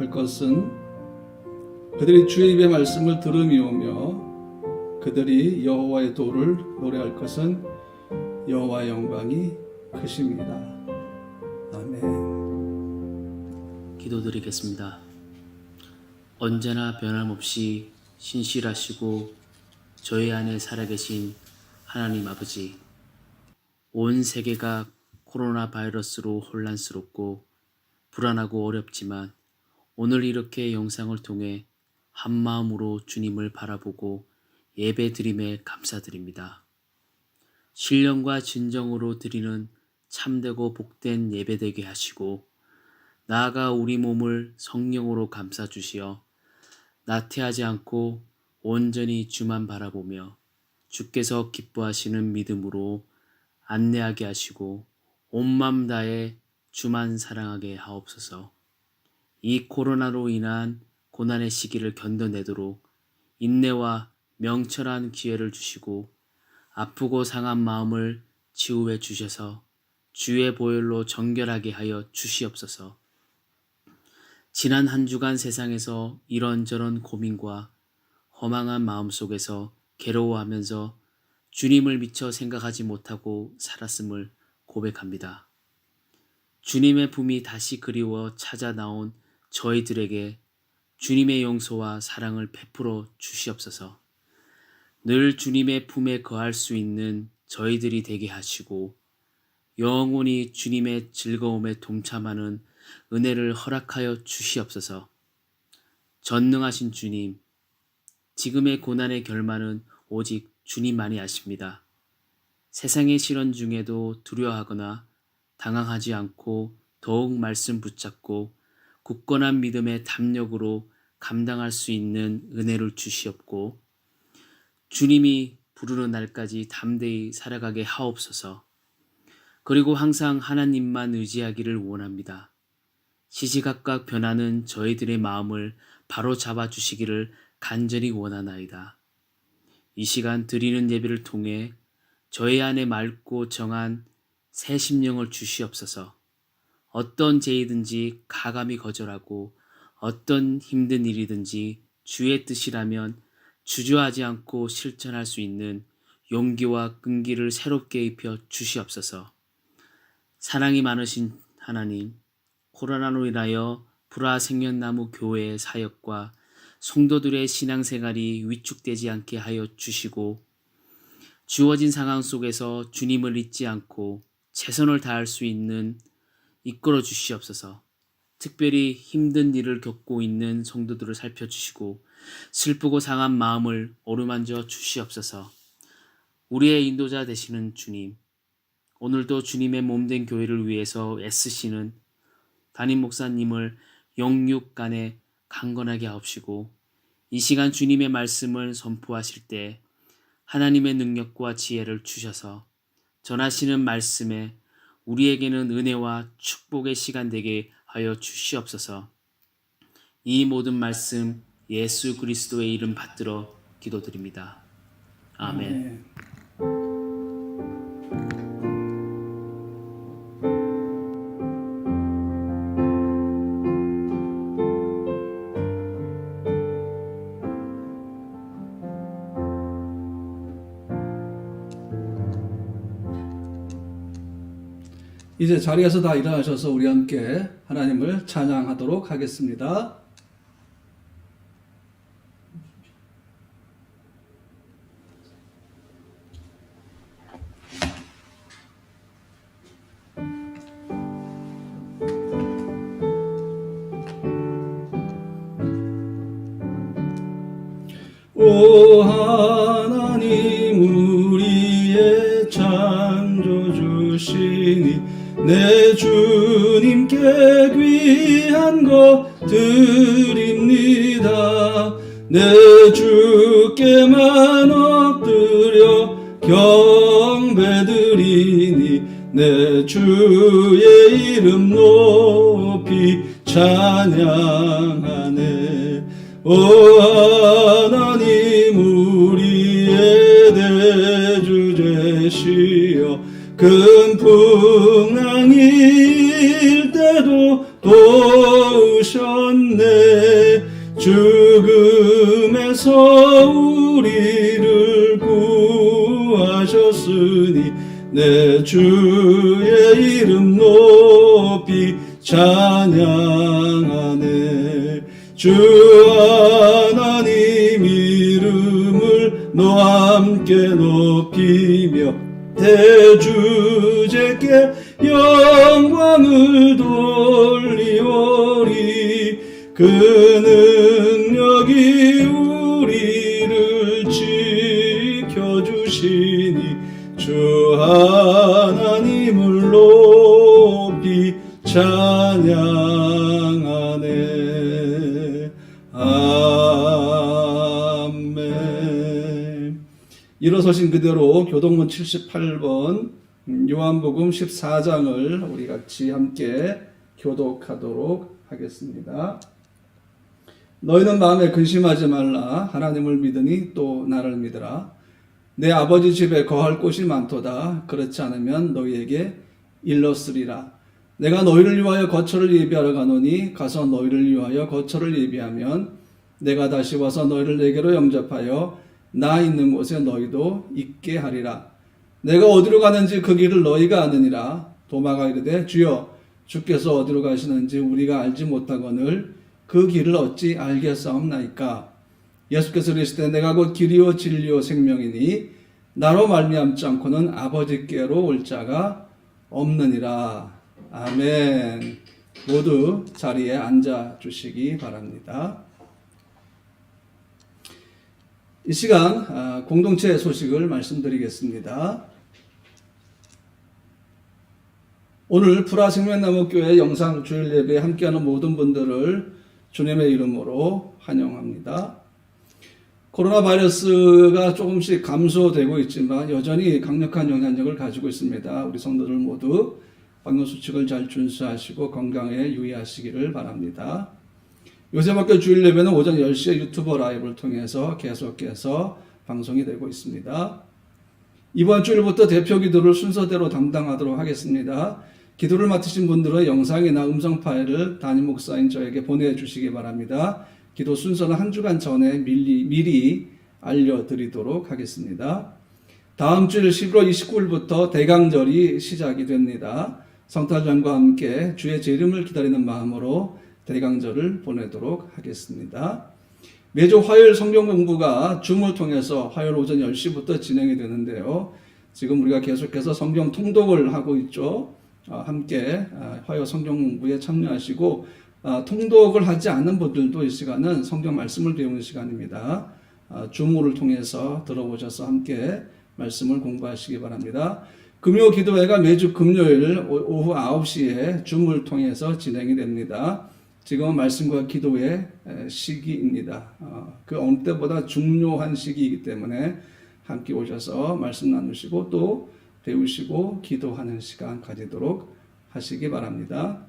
할 것은 그들이 주의 입의 말씀을 들음이오며 그들이 여호와의 도를 노래할 것은 여호와의 영광이 크십니다. 아멘. 기도드리겠습니다. 언제나 변함없이 신실하시고 저희 안에 살아계신 하나님 아버지, 온 세계가 코로나 바이러스로 혼란스럽고 불안하고 어렵지만 오늘 이렇게 영상을 통해 한마음으로 주님을 바라보고 예배드림에 감사드립니다. 신령과 진정으로 드리는 참되고 복된 예배되게 하시고 나아가 우리 몸을 성령으로 감싸주시어 나태하지 않고 온전히 주만 바라보며 주께서 기뻐하시는 믿음으로 안내하게 하시고 온 마음 다해 주만 사랑하게 하옵소서. 이 코로나로 인한 고난의 시기를 견뎌내도록 인내와 명철한 기회를 주시고 아프고 상한 마음을 치유해 주셔서 주의 보혈로 정결하게 하여 주시옵소서. 지난 한 주간 세상에서 이런저런 고민과 허망한 마음 속에서 괴로워하면서 주님을 미처 생각하지 못하고 살았음을 고백합니다. 주님의 품이 다시 그리워 찾아 나온 저희들에게 주님의 용서와 사랑을 베풀어 주시옵소서. 늘 주님의 품에 거할 수 있는 저희들이 되게 하시고 영원히 주님의 즐거움에 동참하는 은혜를 허락하여 주시옵소서. 전능하신 주님, 지금의 고난의 결말은 오직 주님만이 아십니다. 세상의 시련 중에도 두려워하거나 당황하지 않고 더욱 말씀 붙잡고 굳건한 믿음의 담력으로 감당할 수 있는 은혜를 주시옵고 주님이 부르는 날까지 담대히 살아가게 하옵소서. 그리고 항상 하나님만 의지하기를 원합니다. 시시각각 변하는 저희들의 마음을 바로 잡아주시기를 간절히 원하나이다. 이 시간 드리는 예배를 통해 저희 안에 맑고 정한 새 심령을 주시옵소서. 어떤 죄이든지 가감히 거절하고 어떤 힘든 일이든지 주의 뜻이라면 주저하지 않고 실천할 수 있는 용기와 끈기를 새롭게 입혀 주시옵소서. 사랑이 많으신 하나님, 코로나로 인하여 불화생년나무 교회의 사역과 성도들의 신앙생활이 위축되지 않게 하여 주시고 주어진 상황 속에서 주님을 잊지 않고 최선을 다할 수 있는 이끌어 주시옵소서. 특별히 힘든 일을 겪고 있는 성도들을 살펴주시고 슬프고 상한 마음을 어루만져 주시옵소서. 우리의 인도자 되시는 주님, 오늘도 주님의 몸된 교회를 위해서 애쓰시는 담임 목사님을 영육간에 강건하게 하옵시고 이 시간 주님의 말씀을 선포하실 때 하나님의 능력과 지혜를 주셔서 전하시는 말씀에 우리에게는 은혜와 축복의 시간 되게 하여 주시옵소서. 이 모든 말씀 예수 그리스도의 이름 받들어 기도드립니다. 아멘. 이제 자리에서 다 일어나셔서 우리 함께 하나님을 찬양하도록 하겠습니다. 오 하나님 우리의 창조주시니 내 주님께 귀한 것 드립니다. 내 주께만 엎드려 경배드리니 내 주의 이름 높이 찬양하네. 오 하나님 우리의 대주 되시어 금풍랑일 때도 도우셨네. 죽음에서 우리를 구하셨으니 내 주의 이름 높이 찬양하네. 주 하나님 이름을 너와 함께 높이며 대주제께 영광을 돌리오리. 그 능력이 우리를 지켜주시니 주 하나님을 높이 찬양하네. 아멘. 일어서신 그대로 교동문 78번 요한복음 14장을 우리 같이 함께 교독하도록 하겠습니다. 너희는 마음에 근심하지 말라. 하나님을 믿으니 또 나를 믿으라. 내 아버지 집에 거할 곳이 많도다. 그렇지 않으면 너희에게 일렀으리라. 내가 너희를 위하여 거처를 예비하러 가노니 가서 너희를 위하여 거처를 예비하면 내가 다시 와서 너희를 내게로 영접하여 나 있는 곳에 너희도 있게 하리라. 내가 어디로 가는지 그 길을 너희가 아느니라. 도마가 이르되 주여 주께서 어디로 가시는지 우리가 알지 못하거늘 그 길을 어찌 알겠사옵나이까. 예수께서 이르시되 내가 곧 길이요 진리요 생명이니 나로 말미암지 않고는 아버지께로 올 자가 없느니라. 아멘. 모두 자리에 앉아 주시기 바랍니다. 이 시간 공동체 소식을 말씀드리겠습니다. 오늘 불화생명나무교회 영상 주일 예배에 함께하는 모든 분들을 주님의 이름으로 환영합니다. 코로나 바이러스가 조금씩 감소되고 있지만 여전히 강력한 영향력을 가지고 있습니다. 우리 성도들 모두 방역수칙을 잘 준수하시고 건강에 유의하시기를 바랍니다. 요새밖에 주일 예배는 오전 10시에 유튜버 라이브를 통해서 계속해서 방송이 되고 있습니다. 이번 주일부터 대표 기도를 순서대로 담당하도록 하겠습니다. 기도를 맡으신 분들은 영상이나 음성 파일을 담임 목사인 저에게 보내주시기 바랍니다. 기도 순서는 한 주간 전에 미리 알려드리도록 하겠습니다. 다음 주일 11월 29일부터 대강절이 시작이 됩니다. 성탄절과 함께 주의 재림을 기다리는 마음으로 대강절을 보내도록 하겠습니다. 매주 화요일 성경 공부가 줌을 통해서 화요일 오전 10시부터 진행이 되는데요. 지금 우리가 계속해서 성경 통독을 하고 있죠. 함께 화요 성경 공부에 참여하시고 통독을 하지 않는 분들도 이 시간은 성경 말씀을 배우는 시간입니다. 줌을 통해서 들어오셔서 함께 말씀을 공부하시기 바랍니다. 금요 기도회가 매주 금요일 오후 9시에 줌을 통해서 진행이 됩니다. 지금은 말씀과 기도의 시기입니다. 그 어느 때보다 중요한 시기이기 때문에 함께 오셔서 말씀 나누시고 또 배우시고 기도하는 시간 가지도록 하시기 바랍니다.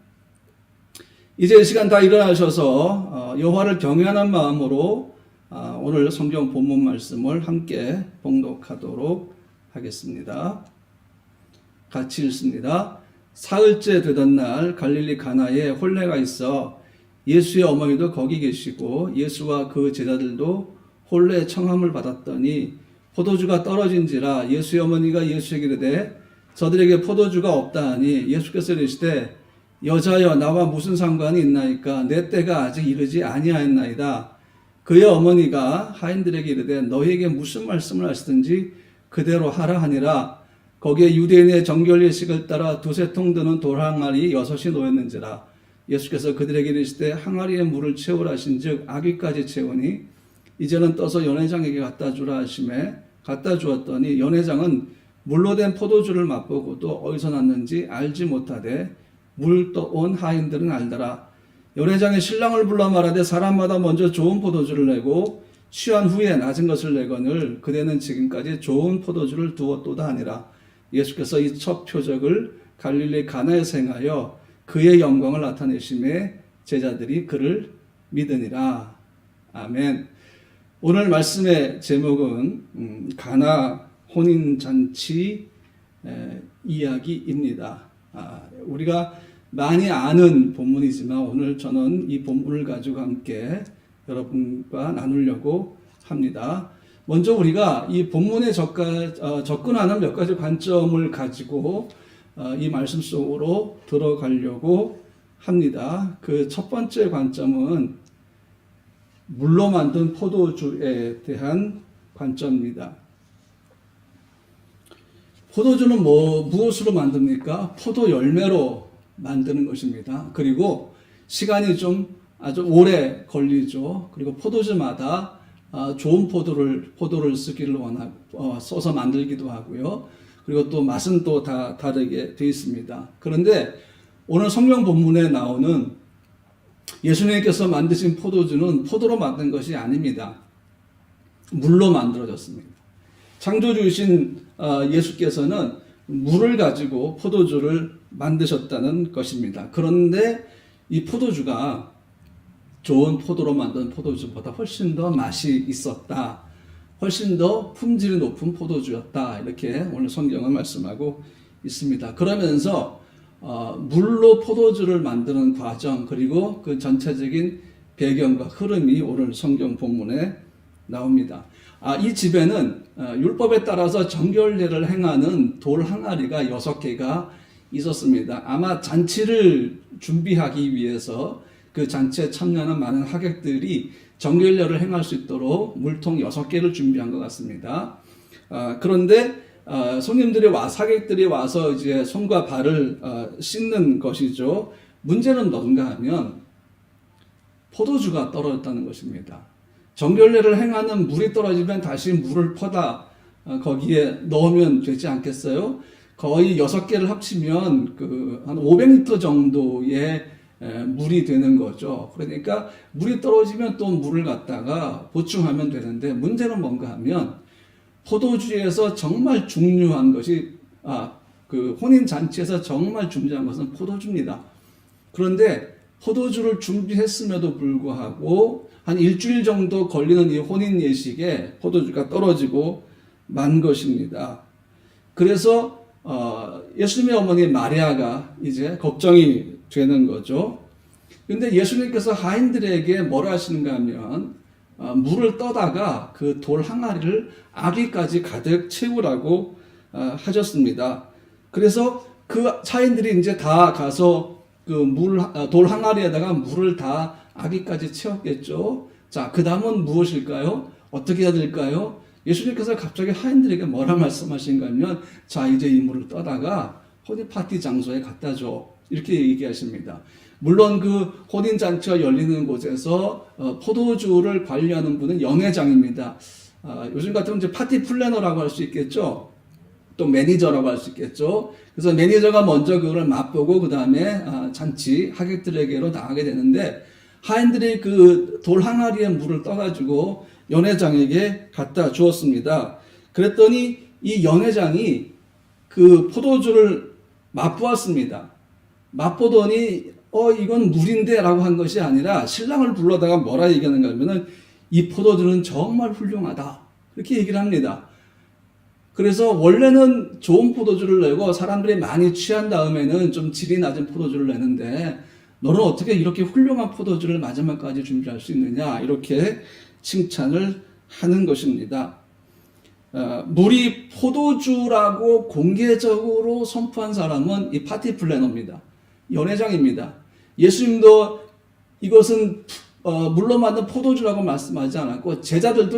이제 이 시간 다 일어나셔서 여호와를 경외하는 마음으로 오늘 성경 본문 말씀을 함께 봉독하도록 하겠습니다. 같이 읽습니다. 사흘째 되던 날 갈릴리 가나에 혼례가 있어 예수의 어머니도 거기 계시고 예수와 그 제자들도 혼례 청함을 받았더니 포도주가 떨어진지라 예수의 어머니가 예수에게 이르되 저들에게 포도주가 없다 하니 예수께서 이르시되 여자여 나와 무슨 상관이 있나이까 내 때가 아직 이르지 아니하였나이다. 그의 어머니가 하인들에게 이르되 너희에게 무슨 말씀을 하시든지 그대로 하라 하니라. 거기에 유대인의 정결 예식을 따라 두세 통 드는 돌 항아리 6이 놓였는지라. 예수께서 그들에게 이르시되 항아리에 물을 채우라 하신즉 아귀까지 채우니 이제는 떠서 연회장에게 갖다 주라 하시매 갖다 주었더니 연회장은 물로 된 포도주를 맛보고도 어디서 났는지 알지 못하되 물 떠온 하인들은 알더라. 연회장에 신랑을 불러 말하되 사람마다 먼저 좋은 포도주를 내고 취한 후에 낮은 것을 내거늘 그대는 지금까지 좋은 포도주를 두었도다 하니라. 예수께서 이 첫 표적을 갈릴리 가나에서 행하여 그의 영광을 나타내심에 제자들이 그를 믿으니라. 아멘. 오늘 말씀의 제목은 가나 혼인잔치 이야기입니다. 우리가 많이 아는 본문이지만 오늘 저는 이 본문을 가지고 함께 여러분과 나누려고 합니다. 먼저 우리가 이 본문에 접근하는 몇 가지 관점을 가지고 이 말씀 속으로 들어가려고 합니다. 그 첫 번째 관점은 물로 만든 포도주에 대한 관점입니다. 포도주는 무엇으로 만듭니까? 포도 열매로 만드는 것입니다. 그리고 시간이 좀 아주 오래 걸리죠. 그리고 포도주마다 좋은 포도를 쓰기를 써서 만들기도 하고요. 그리고 또 맛은 또 다 다르게 되어 있습니다. 그런데 오늘 성경 본문에 나오는 예수님께서 만드신 포도주는 포도로 만든 것이 아닙니다. 물로 만들어졌습니다. 창조주이신 예수께서는 물을 가지고 포도주를 만드셨다는 것입니다. 그런데 이 포도주가 좋은 포도로 만든 포도주보다 훨씬 더 맛이 있었다. 훨씬 더 품질이 높은 포도주였다. 이렇게 오늘 성경은 말씀하고 있습니다. 그러면서 물로 포도주를 만드는 과정 그리고 그 전체적인 배경과 흐름이 오늘 성경 본문에 나옵니다. 이 집에는 율법에 따라서 정결례를 행하는 돌 항아리가 6개가 있었습니다. 아마 잔치를 준비하기 위해서 그 잔치에 참여하는 많은 하객들이 정결례를 행할 수 있도록 물통 6개를 준비한 것 같습니다. 그런데 하객들이 와서 이제 손과 발을 씻는 것이죠. 문제는 뭔가 하면 포도주가 떨어졌다는 것입니다. 정결례를 행하는 물이 떨어지면 다시 물을 퍼다 거기에 넣으면 되지 않겠어요? 거의 6개를 합치면 한 500리터 정도의 물이 되는 거죠. 그러니까 물이 떨어지면 또 물을 갖다가 보충하면 되는데 문제는 뭔가 하면 포도주에서 정말 중요한 것이 그 혼인 잔치에서 정말 중요한 것은 포도주입니다. 그런데 포도주를 준비했음에도 불구하고 한 일주일 정도 걸리는 이 혼인 예식에 포도주가 떨어지고 만 것입니다. 그래서 예수님의 어머니 마리아가 이제 걱정이 되는 거죠. 그런데 예수님께서 하인들에게 뭐라 하시는가 하면 물을 떠다가 그 돌 항아리를 아기까지 가득 채우라고 하셨습니다. 그래서 그 하인들이 이제 다 가서 돌 항아리에다가 물을 다 아기까지 채웠겠죠. 자, 그 다음은 무엇일까요? 어떻게 해야 될까요? 예수님께서 갑자기 하인들에게 뭐라 말씀하신가 하면 자, 이제 이 물을 떠다가 혼인 파티 장소에 갖다 줘. 이렇게 얘기하십니다. 물론 그 혼인 잔치가 열리는 곳에서 포도주를 관리하는 분은 연회장입니다. 요즘 같으면 이제 파티 플래너라고 할 수 있겠죠. 또 매니저라고 할 수 있겠죠. 그래서 매니저가 먼저 그걸 맛보고 그 다음에 잔치 하객들에게로 나가게 되는데 하인들이 그 돌 항아리에 물을 떠가지고 연회장에게 갖다 주었습니다. 그랬더니 이 연회장이 그 포도주를 맛보았습니다. 맛보더니 이건 물인데 라고 한 것이 아니라 신랑을 불러다가 뭐라 얘기하는가 하면은 이 포도주는 정말 훌륭하다. 이렇게 얘기를 합니다. 그래서 원래는 좋은 포도주를 내고 사람들이 많이 취한 다음에는 좀 질이 낮은 포도주를 내는데 너는 어떻게 이렇게 훌륭한 포도주를 마지막까지 준비할 수 있느냐 이렇게 칭찬을 하는 것입니다. 물이 포도주라고 공개적으로 선포한 사람은 이 파티 플래너입니다. 연회장입니다. 예수님도 이것은 물로 만든 포도주라고 말씀하지 않았고 제자들도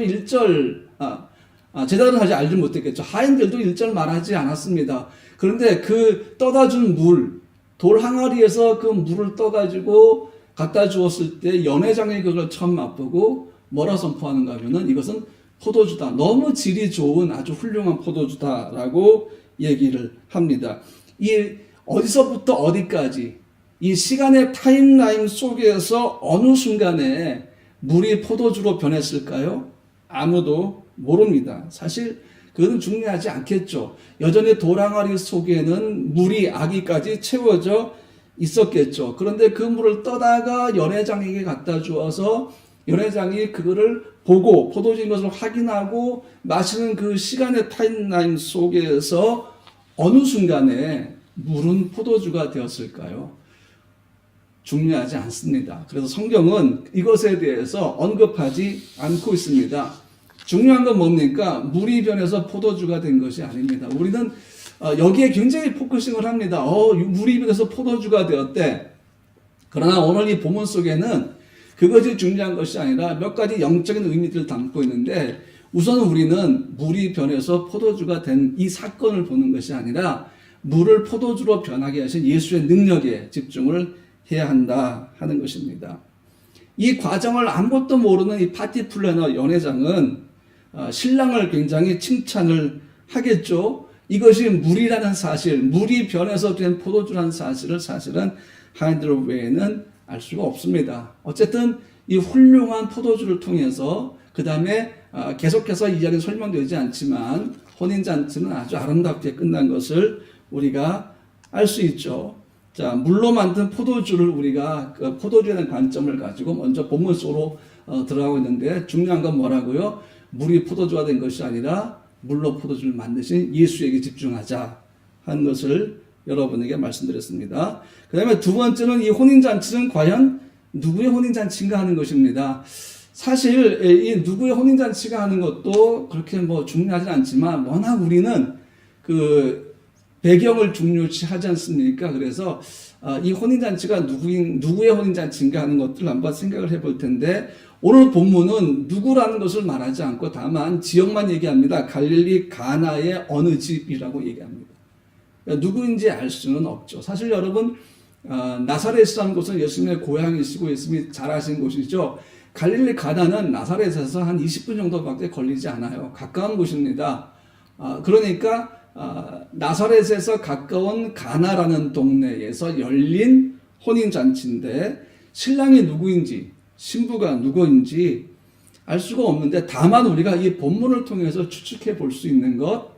제자들은 사실 알지 못했겠죠. 하인들도 1절 말하지 않았습니다. 그런데 그 떠다 준 돌 항아리에서 그 물을 떠가지고 갖다 주었을 때 연회장이 그걸 처음 맛보고 뭐라 선포하는가 하면은 이것은 포도주다. 너무 질이 좋은 아주 훌륭한 포도주다라고 얘기를 합니다. 이 어디서부터 어디까지 이 시간의 타임라인 속에서 어느 순간에 물이 포도주로 변했을까요? 아무도 모릅니다. 사실 그건 중요하지 않겠죠. 여전히 돌 항아리 속에는 물이 아기까지 채워져 있었겠죠. 그런데 그 물을 떠다가 연회장에게 갖다 주어서 연회장이 그거를 보고 포도주인 것을 확인하고 마시는 그 시간의 타임라인 속에서 어느 순간에 물은 포도주가 되었을까요? 중요하지 않습니다. 그래서 성경은 이것에 대해서 언급하지 않고 있습니다. 중요한 건 뭡니까? 물이 변해서 포도주가 된 것이 아닙니다. 우리는 여기에 굉장히 포커싱을 합니다. 물이 변해서 포도주가 되었대. 그러나 오늘 이 본문 속에는 그것이 중요한 것이 아니라 몇 가지 영적인 의미들을 담고 있는데, 우선 우리는 물이 변해서 포도주가 된 이 사건을 보는 것이 아니라 물을 포도주로 변하게 하신 예수의 능력에 집중을 해야 한다 하는 것입니다. 이 과정을 아무것도 모르는 이 파티 플래너 연회장은 신랑을 굉장히 칭찬을 하겠죠. 이것이 물이라는 사실, 물이 변해서 된 포도주라는 사실을 사실은 하인들 외에는 알 수가 없습니다. 어쨌든 이 훌륭한 포도주를 통해서 그 다음에 계속해서 이야기는 설명되지 않지만 혼인잔치는 아주 아름답게 끝난 것을 우리가 알 수 있죠. 자, 물로 만든 포도주를 우리가 그 포도주에 대한 관점을 가지고 먼저 본문 속으로 들어가고 있는데, 중요한 건 뭐라고요? 물이 포도주가 된 것이 아니라 물로 포도주를 만드신 예수에게 집중하자 하는 것을 여러분에게 말씀드렸습니다. 그 다음에 두 번째는 이 혼인잔치는 과연 누구의 혼인잔치인가 하는 것입니다. 사실 이 누구의 혼인잔치가 하는 것도 그렇게 뭐 중요하진 않지만 워낙 우리는 그 배경을 중요시 하지 않습니까? 그래서 이 혼인잔치가 누구의 혼인잔치인가 하는 것들을 한번 생각을 해볼 텐데, 오늘 본문은 누구라는 것을 말하지 않고 다만 지역만 얘기합니다. 갈릴리 가나의 어느 집이라고 얘기합니다. 그러니까 누구인지 알 수는 없죠. 사실 여러분, 나사렛이라는 곳은 예수님의 고향이시고 예수님이 자라신 곳이죠. 갈릴리 가나는 나사렛에서 한 20분 정도밖에 걸리지 않아요. 가까운 곳입니다. 그러니까 나사렛에서 가까운 가나라는 동네에서 열린 혼인잔치인데, 신랑이 누구인지 신부가 누구인지 알 수가 없는데, 다만 우리가 이 본문을 통해서 추측해 볼 수 있는 것,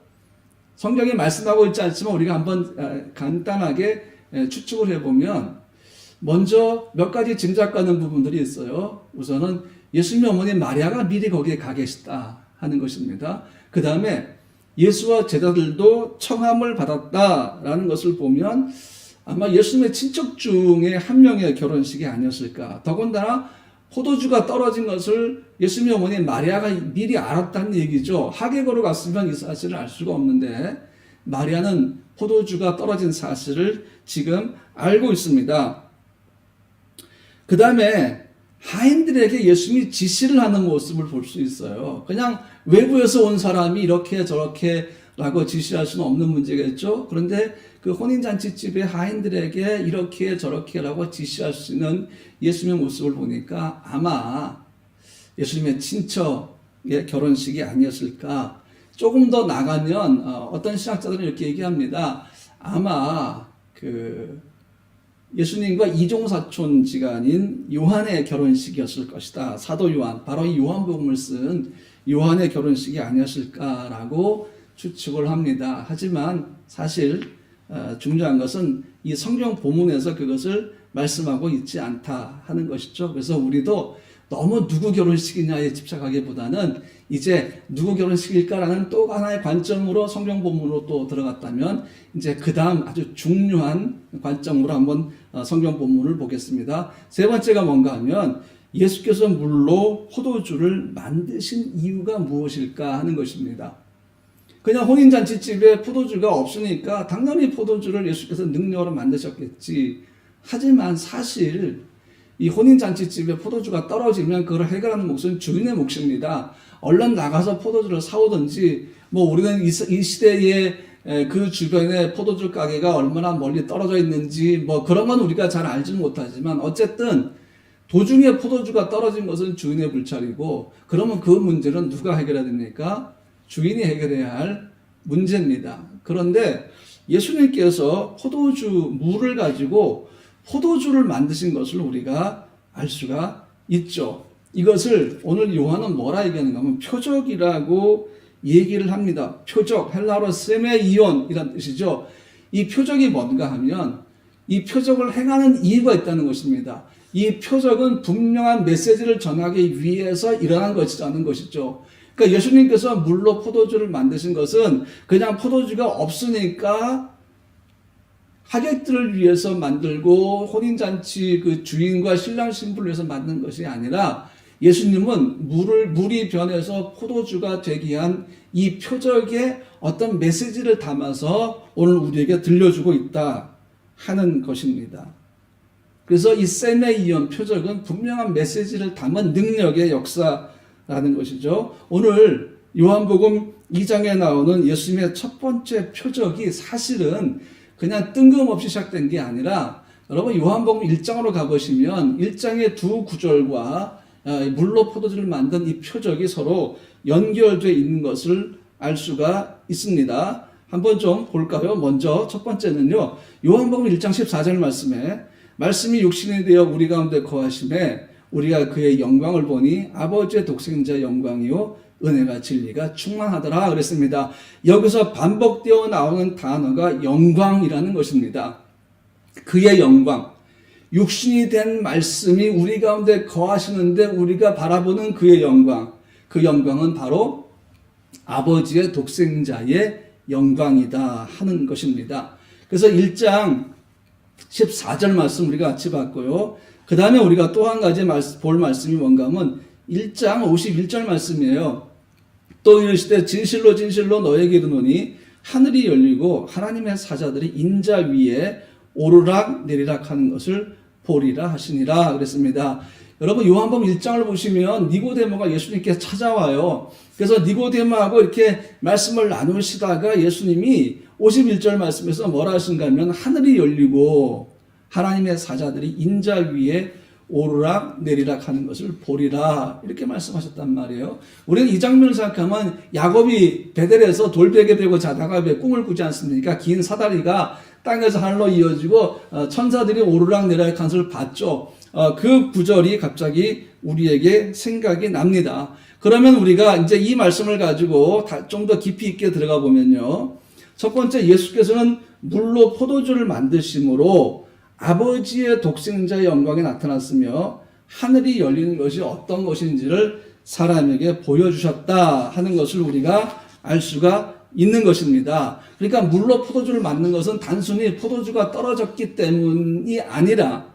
성경이 말씀하고 있지 않지만 우리가 한번 간단하게 추측을 해보면 먼저 몇 가지 짐작가는 부분들이 있어요. 우선은 예수님의 어머니 마리아가 미리 거기에 가 계시다 하는 것입니다. 그 다음에 예수와 제자들도 청함을 받았다라는 것을 보면 아마 예수님의 친척 중에 한 명의 결혼식이 아니었을까. 더군다나 포도주가 떨어진 것을 예수님의 어머니 마리아가 미리 알았다는 얘기죠. 하객으로 갔으면 이 사실을 알 수가 없는데 마리아는 포도주가 떨어진 사실을 지금 알고 있습니다. 그 다음에 하인들에게 예수님이 지시를 하는 모습을 볼 수 있어요. 그냥 외부에서 온 사람이 이렇게 저렇게 라고 지시할 수는 없는 문제겠죠. 그런데 그 혼인잔치집의 하인들에게 이렇게 저렇게 라고 지시할 수 있는 예수님의 모습을 보니까 아마 예수님의 친척의 결혼식이 아니었을까. 조금 더 나가면 어떤 신학자들은 이렇게 얘기합니다. 아마 그 예수님과 이종사촌 지간인 요한의 결혼식이었을 것이다. 사도 요한, 바로 이 요한복음을 쓴 요한의 결혼식이 아니었을까라고 추측을 합니다. 하지만 사실 중요한 것은 이 성경 본문에서 그것을 말씀하고 있지 않다 하는 것이죠. 그래서 우리도 너무 누구 결혼식이냐에 집착하기보다는 이제 누구 결혼식일까라는 또 하나의 관점으로 성경 본문으로 또 들어갔다면 이제 그 다음 아주 중요한 관점으로 한번 성경 본문을 보겠습니다. 세 번째가 뭔가 하면 예수께서 물로 포도주를 만드신 이유가 무엇일까 하는 것입니다. 그냥 혼인잔치집에 포도주가 없으니까 당연히 포도주를 예수께서 능력으로 만드셨겠지. 하지만 사실 이 혼인잔치집에 포도주가 떨어지면 그걸 해결하는 몫은 주인의 몫입니다. 얼른 나가서 포도주를 사오든지, 뭐 우리는 이 시대에 그 주변에 포도주 가게가 얼마나 멀리 떨어져 있는지 뭐 그런 건 우리가 잘 알지는 못하지만 어쨌든 도중에 포도주가 떨어진 것은 주인의 불찰이고, 그러면 그 문제는 누가 해결해야 됩니까? 주인이 해결해야 할 문제입니다. 그런데 예수님께서 포도주 물을 가지고 포도주를 만드신 것을 우리가 알 수가 있죠. 이것을 오늘 요한은 뭐라 얘기하는가 하면 표적이라고 얘기를 합니다. 표적, 헬라어로 세메이온이라는 뜻이죠. 이 표적이 뭔가 하면 이 표적을 행하는 이유가 있다는 것입니다. 이 표적은 분명한 메시지를 전하기 위해서 일어난 것이라는 것이죠. 그러니까 예수님께서 물로 포도주를 만드신 것은 그냥 포도주가 없으니까 하객들을 위해서 만들고 혼인잔치 그 주인과 신랑 신부를 위해서 만든 것이 아니라 예수님은 물이 변해서 포도주가 되게 한 이 표적에 어떤 메시지를 담아서 오늘 우리에게 들려주고 있다 하는 것입니다. 그래서 이 세메이온 표적은 분명한 메시지를 담은 능력의 역사라는 것이죠. 오늘 요한복음 2장에 나오는 예수님의 첫 번째 표적이 사실은 그냥 뜬금없이 시작된 게 아니라 여러분 요한복음 1장으로 가보시면 1장의 두 구절과 물로 포도주를 만든 이 표적이 서로 연결되어 있는 것을 알 수가 있습니다. 한번 좀 볼까요? 먼저 첫 번째는요. 요한복음 1장 14절 말씀에 말씀이 육신이 되어 우리 가운데 거하심에 우리가 그의 영광을 보니 아버지의 독생자 영광이요 은혜가 진리가 충만하더라 그랬습니다. 여기서 반복되어 나오는 단어가 영광이라는 것입니다. 그의 영광, 육신이 된 말씀이 우리 가운데 거하시는데 우리가 바라보는 그의 영광, 그 영광은 바로 아버지의 독생자의 영광이다 하는 것입니다. 그래서 1장 14절 말씀 우리가 같이 봤고요. 그 다음에 우리가 또 한 가지 볼 말씀이 뭔가 하면 1장 51절 말씀이에요. 또 이르시되 진실로 진실로 너에게 이르노니 하늘이 열리고 하나님의 사자들이 인자 위에 오르락 내리락 하는 것을 보리라 하시니라 그랬습니다. 여러분 요한복음 1장을 보시면 니고데모가 예수님께 찾아와요. 그래서 니고데모하고 이렇게 말씀을 나누시다가 예수님이 51절 말씀에서 뭐라 하신가 하면 하늘이 열리고 하나님의 사자들이 인자 위에 오르락 내리락 하는 것을 보리라 이렇게 말씀하셨단 말이에요. 우리는 이 장면을 생각하면 야곱이 베델에서 돌베개 베고 자다가 왜 꿈을 꾸지 않습니까? 긴 사다리가 땅에서 하늘로 이어지고 천사들이 오르락 내리락 하는 것을 봤죠. 그 구절이 갑자기 우리에게 생각이 납니다. 그러면 우리가 이제 이 말씀을 가지고 좀 더 깊이 있게 들어가 보면요. 첫 번째 예수께서는 물로 포도주를 만드심으로 아버지의 독생자의 영광이 나타났으며 하늘이 열리는 것이 어떤 것인지를 사람에게 보여주셨다 하는 것을 우리가 알 수가 있는 것입니다. 그러니까 물로 포도주를 만든 것은 단순히 포도주가 떨어졌기 때문이 아니라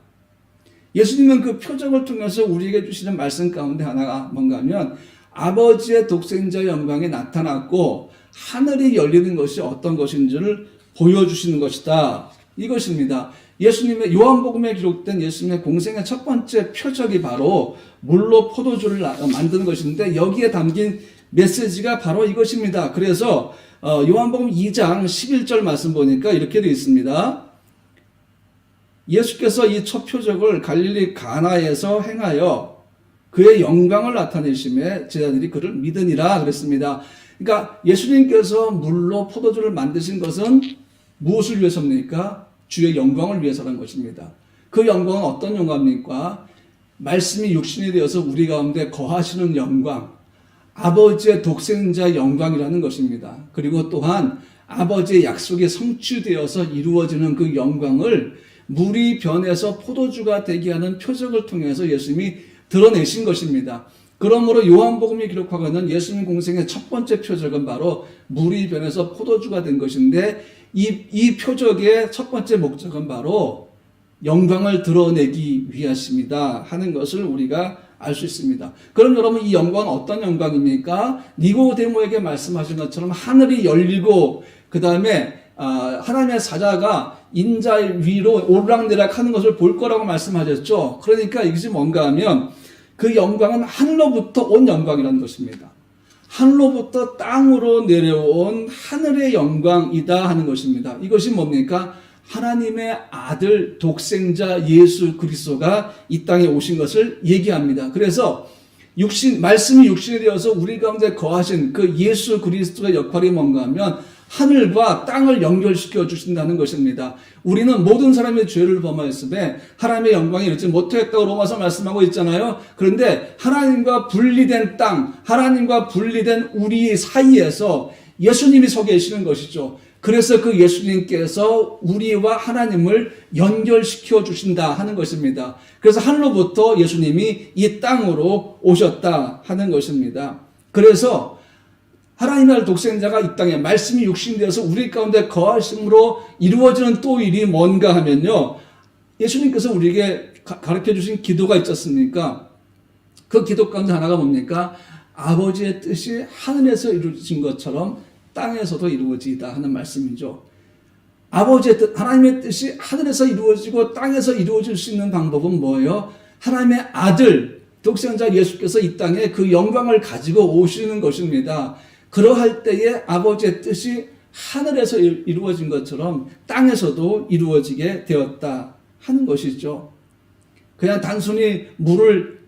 예수님은 그 표적을 통해서 우리에게 주시는 말씀 가운데 하나가 뭔가 하면 아버지의 독생자의 영광이 나타났고 하늘이 열리는 것이 어떤 것인지를 보여주시는 것이다. 이것입니다. 예수님의 요한복음에 기록된 예수님의 공생의 첫 번째 표적이 바로 물로 포도주를 만드는 것인데 여기에 담긴 메시지가 바로 이것입니다. 그래서 요한복음 2장 11절 말씀 보니까 이렇게 되어 있습니다. 예수께서 이 첫 표적을 갈릴리 가나에서 행하여 그의 영광을 나타내심에 제자들이 그를 믿으니라 그랬습니다. 그러니까 예수님께서 물로 포도주를 만드신 것은 무엇을 위해서입니까? 주의 영광을 위해서라는 것입니다. 그 영광은 어떤 영광입니까? 말씀이 육신이 되어서 우리 가운데 거하시는 영광, 아버지의 독생자 영광이라는 것입니다. 그리고 또한 아버지의 약속이 성취되어서 이루어지는 그 영광을 물이 변해서 포도주가 되게 하는 표적을 통해서 예수님이 드러내신 것입니다. 그러므로 요한복음이 기록하고 있는 예수님 공생의 첫 번째 표적은 바로 물이 변해서 포도주가 된 것인데 이 표적의 첫 번째 목적은 바로 영광을 드러내기 위하십니다 하는 것을 우리가 알 수 있습니다. 그럼 여러분 이 영광은 어떤 영광입니까? 니고데모에게 말씀하신 것처럼 하늘이 열리고 그 다음에 하나님의 사자가 인자 위로 오르락내리락 하는 것을 볼 거라고 말씀하셨죠. 그러니까 이것이 뭔가 하면 그 영광은 하늘로부터 온 영광이라는 것입니다. 하늘로부터 땅으로 내려온 하늘의 영광이다 하는 것입니다. 이것이 뭡니까? 하나님의 아들 독생자 예수 그리스도가 이 땅에 오신 것을 얘기합니다. 그래서 말씀이 육신이 되어서 우리 가운데 거하신 그 예수 그리스도의 역할이 뭔가 하면 하늘과 땅을 연결시켜 주신다는 것입니다. 우리는 모든 사람의 죄를 범하였음에 하나님의 영광이 이르지 못하였다고 로마서 말씀하고 있잖아요. 그런데 하나님과 분리된 땅, 하나님과 분리된 우리 사이에서 예수님이 서 계시는 것이죠. 그래서 그 예수님께서 우리와 하나님을 연결시켜 주신다 하는 것입니다. 그래서 하늘로부터 예수님이 이 땅으로 오셨다 하는 것입니다. 그래서 하나님의 독생자가 이 땅에 말씀이 육신되어서 우리 가운데 거하심으로 이루어지는 또 일이 뭔가 하면요. 예수님께서 우리에게 가르쳐 주신 기도가 있지 않습니까? 그 기도 가운데 하나가 뭡니까? 아버지의 뜻이 하늘에서 이루어진 것처럼 땅에서도 이루어지다 하는 말씀이죠. 아버지의 뜻, 하나님의 뜻이 하늘에서 이루어지고 땅에서 이루어질 수 있는 방법은 뭐예요? 하나님의 아들, 독생자 예수께서 이 땅에 그 영광을 가지고 오시는 것입니다. 그러할 때에 아버지의 뜻이 하늘에서 이루어진 것처럼 땅에서도 이루어지게 되었다 하는 것이죠. 그냥 단순히 물을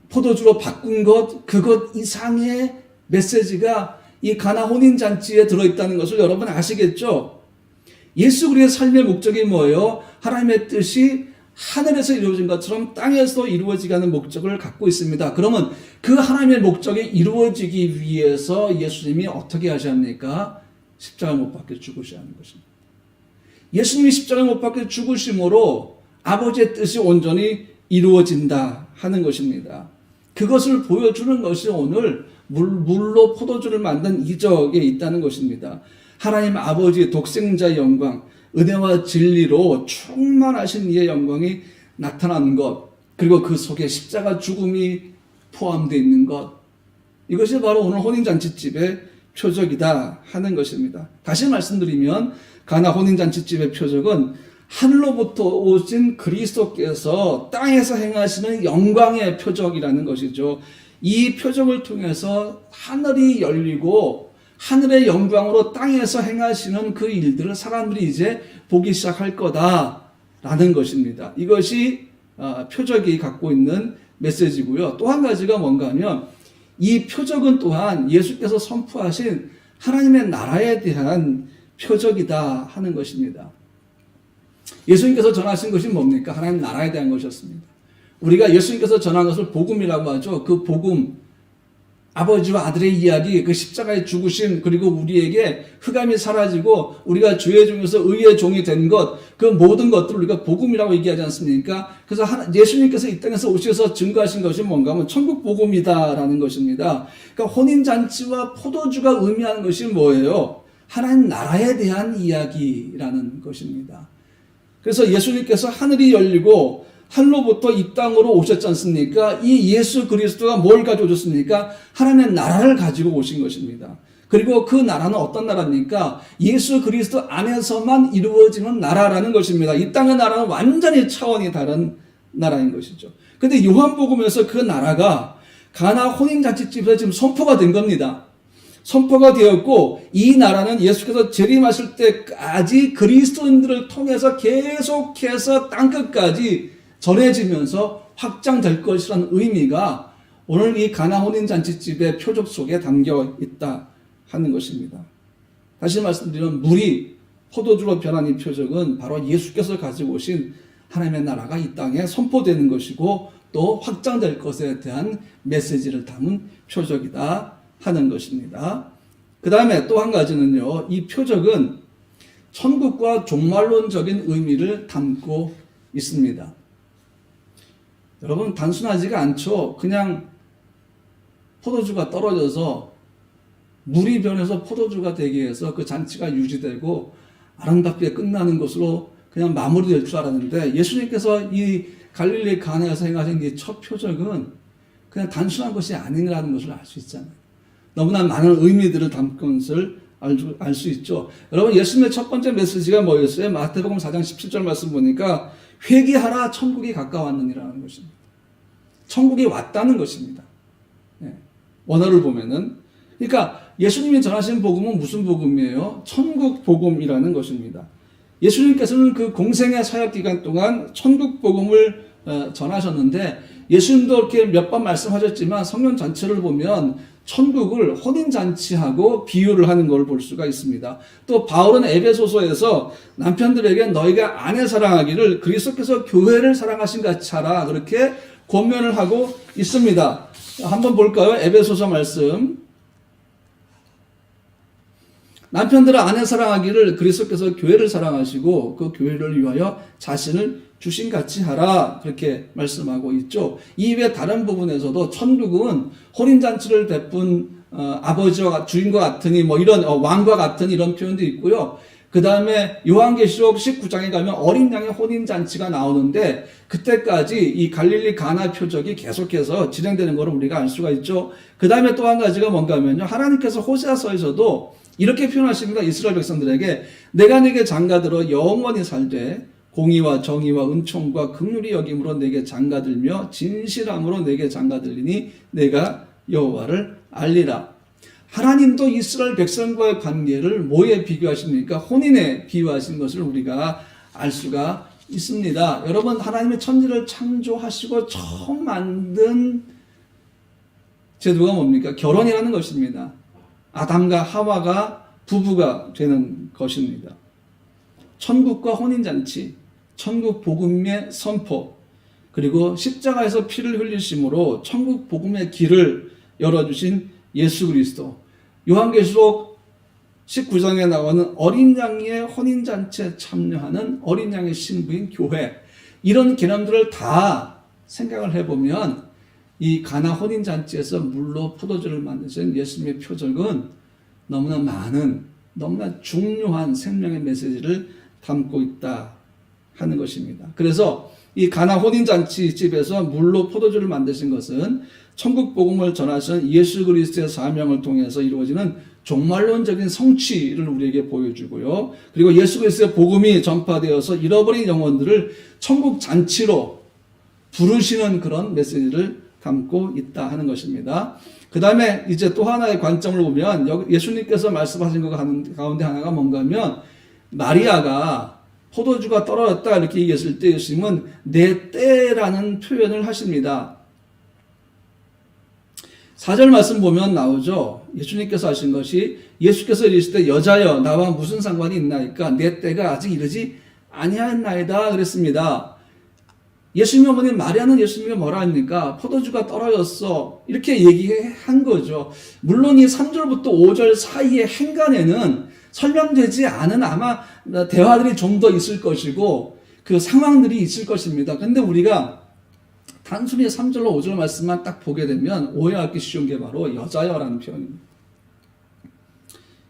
포도주로 바꾼 그것 이상의 메시지가 이 가나 혼인잔치에 들어있다는 것을 여러분 아시겠죠? 예수 그리스도의 삶의 목적이 뭐예요? 하나님의 뜻이 하늘에서 이루어진 것처럼 땅에서 이루어지게 하는 목적을 갖고 있습니다. 그러면 그 하나님의 목적이 이루어지기 위해서 예수님이 어떻게 하셔야 합니까? 십자가를 못 박혀 죽으셔야 하는 것입니다. 예수님이 십자가를 못 박혀 죽으심으로 아버지의 뜻이 온전히 이루어진다 하는 것입니다. 그것을 보여주는 것이 오늘 물로 포도주를 만든 이적에 있다는 것입니다. 하나님 아버지의 독생자의 영광, 은혜와 진리로 충만하신 이의 영광이 나타나는 것, 그리고 그 속에 십자가 죽음이 포함되어 있는 것, 이것이 바로 오늘 혼인잔치집의 표적이다 하는 것입니다. 다시 말씀드리면 가나 혼인잔치집의 표적은 하늘로부터 오신 그리스도께서 땅에서 행하시는 영광의 표적이라는 것이죠. 이 표적을 통해서 하늘이 열리고 하늘의 영광으로 땅에서 행하시는 그 일들을 사람들이 이제 보기 시작할 거다라는 것입니다. 이것이 표적이 갖고 있는 메시지고요. 또 한 가지가 뭔가 하면 이 표적은 또한 예수께서 선포하신 하나님의 나라에 대한 표적이다 하는 것입니다. 예수님께서 전하신 것이 뭡니까? 하나님 나라에 대한 것이었습니다. 우리가 예수님께서 전한 것을 복음이라고 하죠. 그 복음, 아버지와 아들의 이야기, 그 십자가의 죽으심, 그리고 우리에게 흑암이 사라지고 우리가 죄 중에서 의의 종이 된 것, 그 모든 것들을 우리가 복음이라고 얘기하지 않습니까? 그래서 예수님께서 이 땅에서 오셔서 증거하신 것이 뭔가 하면 천국 복음이다라는 것입니다. 그러니까 혼인잔치와 포도주가 의미하는 것이 뭐예요? 하나님 나라에 대한 이야기라는 것입니다. 그래서 예수님께서 하늘이 열리고 하늘로부터 이 땅으로 오셨지 않습니까? 이 예수 그리스도가 뭘 가져오셨습니까? 하나님의 나라를 가지고 오신 것입니다. 그리고 그 나라는 어떤 나라입니까? 예수 그리스도 안에서만 이루어지는 나라라는 것입니다. 이 땅의 나라는 완전히 차원이 다른 나라인 것이죠. 그런데 요한복음에서 그 나라가 가나 혼인잔치집에서 지금 선포가 된 겁니다. 선포가 되었고 이 나라는 예수께서 재림하실 때까지 그리스도인들을 통해서 계속해서 땅끝까지 전해지면서 확장될 것이라는 의미가 오늘 이 가나 혼인잔치집의 표적 속에 담겨 있다 하는 것입니다. 다시 말씀드리면 물이 포도주로 변한 이 표적은 바로 예수께서 가지고 오신 하나님의 나라가 이 땅에 선포되는 것이고 또 확장될 것에 대한 메시지를 담은 표적이다 하는 것입니다. 그 다음에 또 한 가지는요, 이 표적은 천국과 종말론적인 의미를 담고 있습니다. 여러분, 단순하지가 않죠. 그냥 포도주가 떨어져서 물이 변해서 포도주가 되게 해서 그 잔치가 유지되고 아름답게 끝나는 것으로 그냥 마무리될 줄 알았는데 예수님께서 이 갈릴리 가나에서 행하신 이 첫 표적은 그냥 단순한 것이 아니라는 것을 알 수 있잖아요. 너무나 많은 의미들을 담은 것을 알 수 있죠. 여러분, 예수님의 첫 번째 메시지가 뭐였어요? 마태복음 4장 17절 말씀 보니까 회개하라, 천국이 가까웠느니라는 것입니다. 천국이 왔다는 것입니다. 원어를 보면은. 그러니까 예수님이 전하신 복음은 무슨 복음이에요? 천국 복음이라는 것입니다. 예수님께서는 그 공생의 사역 기간 동안 천국 복음을 전하셨는데 예수님도 이렇게 몇 번 말씀하셨지만 성령 전체를 보면 천국을 혼인잔치하고 비유를 하는 걸 볼 수가 있습니다. 또 바울은 에베소서에서 남편들에게 너희가 아내 사랑하기를 그리스도께서 교회를 사랑하신 같이 하라 그렇게 권면을 하고 있습니다. 한번 볼까요? 에베소서 말씀. 남편들은 아내 사랑하기를 그리스도께서 교회를 사랑하시고 그 교회를 위하여 자신을 주신같이 하라 그렇게 말씀하고 있죠. 이외 다른 부분에서도 천국은 혼인잔치를 베푼 아버지와 주인과 같으니 뭐 이런 왕과 같은 이런 표현도 있고요. 그 다음에 요한계시록 19장에 가면 어린 양의 혼인잔치가 나오는데 그때까지 이 갈릴리 가나 표적이 계속해서 진행되는 것을 우리가 알 수가 있죠. 그 다음에 또 한 가지가 뭔가 하면요. 하나님께서 호세아서에서도 이렇게 표현하십니다. 이스라엘 백성들에게 내가 네게 장가들어 영원히 살되 공의와 정의와 은총과 긍휼히 여김으로 내게 장가들며 진실함으로 내게 장가들리니 내가 여호와를 알리라. 하나님도 이스라엘 백성과의 관계를 뭐에 비교하십니까? 혼인에 비유하신 것을 우리가 알 수가 있습니다. 여러분, 하나님의 천지를 창조하시고 처음 만든 제도가 뭡니까? 결혼이라는 것입니다. 아담과 하와가 부부가 되는 것입니다. 천국과 혼인잔치, 천국 복음의 선포, 그리고 십자가에서 피를 흘리심으로 천국 복음의 길을 열어주신 예수 그리스도. 요한계시록 19장에 나오는 어린 양의 혼인잔치에 참여하는 어린 양의 신부인 교회. 이런 개념들을 다 생각을 해보면 이 가나 혼인잔치에서 물로 포도주를 만드신 예수님의 표적은 너무나 많은, 너무나 중요한 생명의 메시지를 담고 있다 하는 것입니다. 그래서 이 가나 혼인잔치 집에서 물로 포도주를 만드신 것은 천국 복음을 전하신 예수 그리스도의 사명을 통해서 이루어지는 종말론적인 성취를 우리에게 보여주고요. 그리고 예수 그리스도의 복음이 전파되어서 잃어버린 영혼들을 천국 잔치로 부르시는 그런 메시지를 담고 있다 하는 것입니다. 그 다음에 이제 또 하나의 관점을 보면 예수님께서 말씀하신 것 가운데 하나가 뭔가 하면 마리아가 포도주가 떨어졌다 이렇게 얘기했을 때 예수님은 내 때라는 표현을 하십니다. 4절 말씀 보면 나오죠. 예수님께서 하신 것이 예수께서 이르실 때 여자여 나와 무슨 상관이 있나이까 내 때가 아직 이르지 아니하였나이다 그랬습니다. 예수님 어머니 마리아는 예수님이 뭐라 합니까? 포도주가 떨어졌어 이렇게 얘기한 거죠. 물론 이 3절부터 5절 사이의 행간에는 설명되지 않은 아마 대화들이 좀 더 있을 것이고 그 상황들이 있을 것입니다. 근데 우리가 단순히 3절로 5절 말씀만 딱 보게 되면 오해하기 쉬운 게 바로 여자여라는 표현입니다.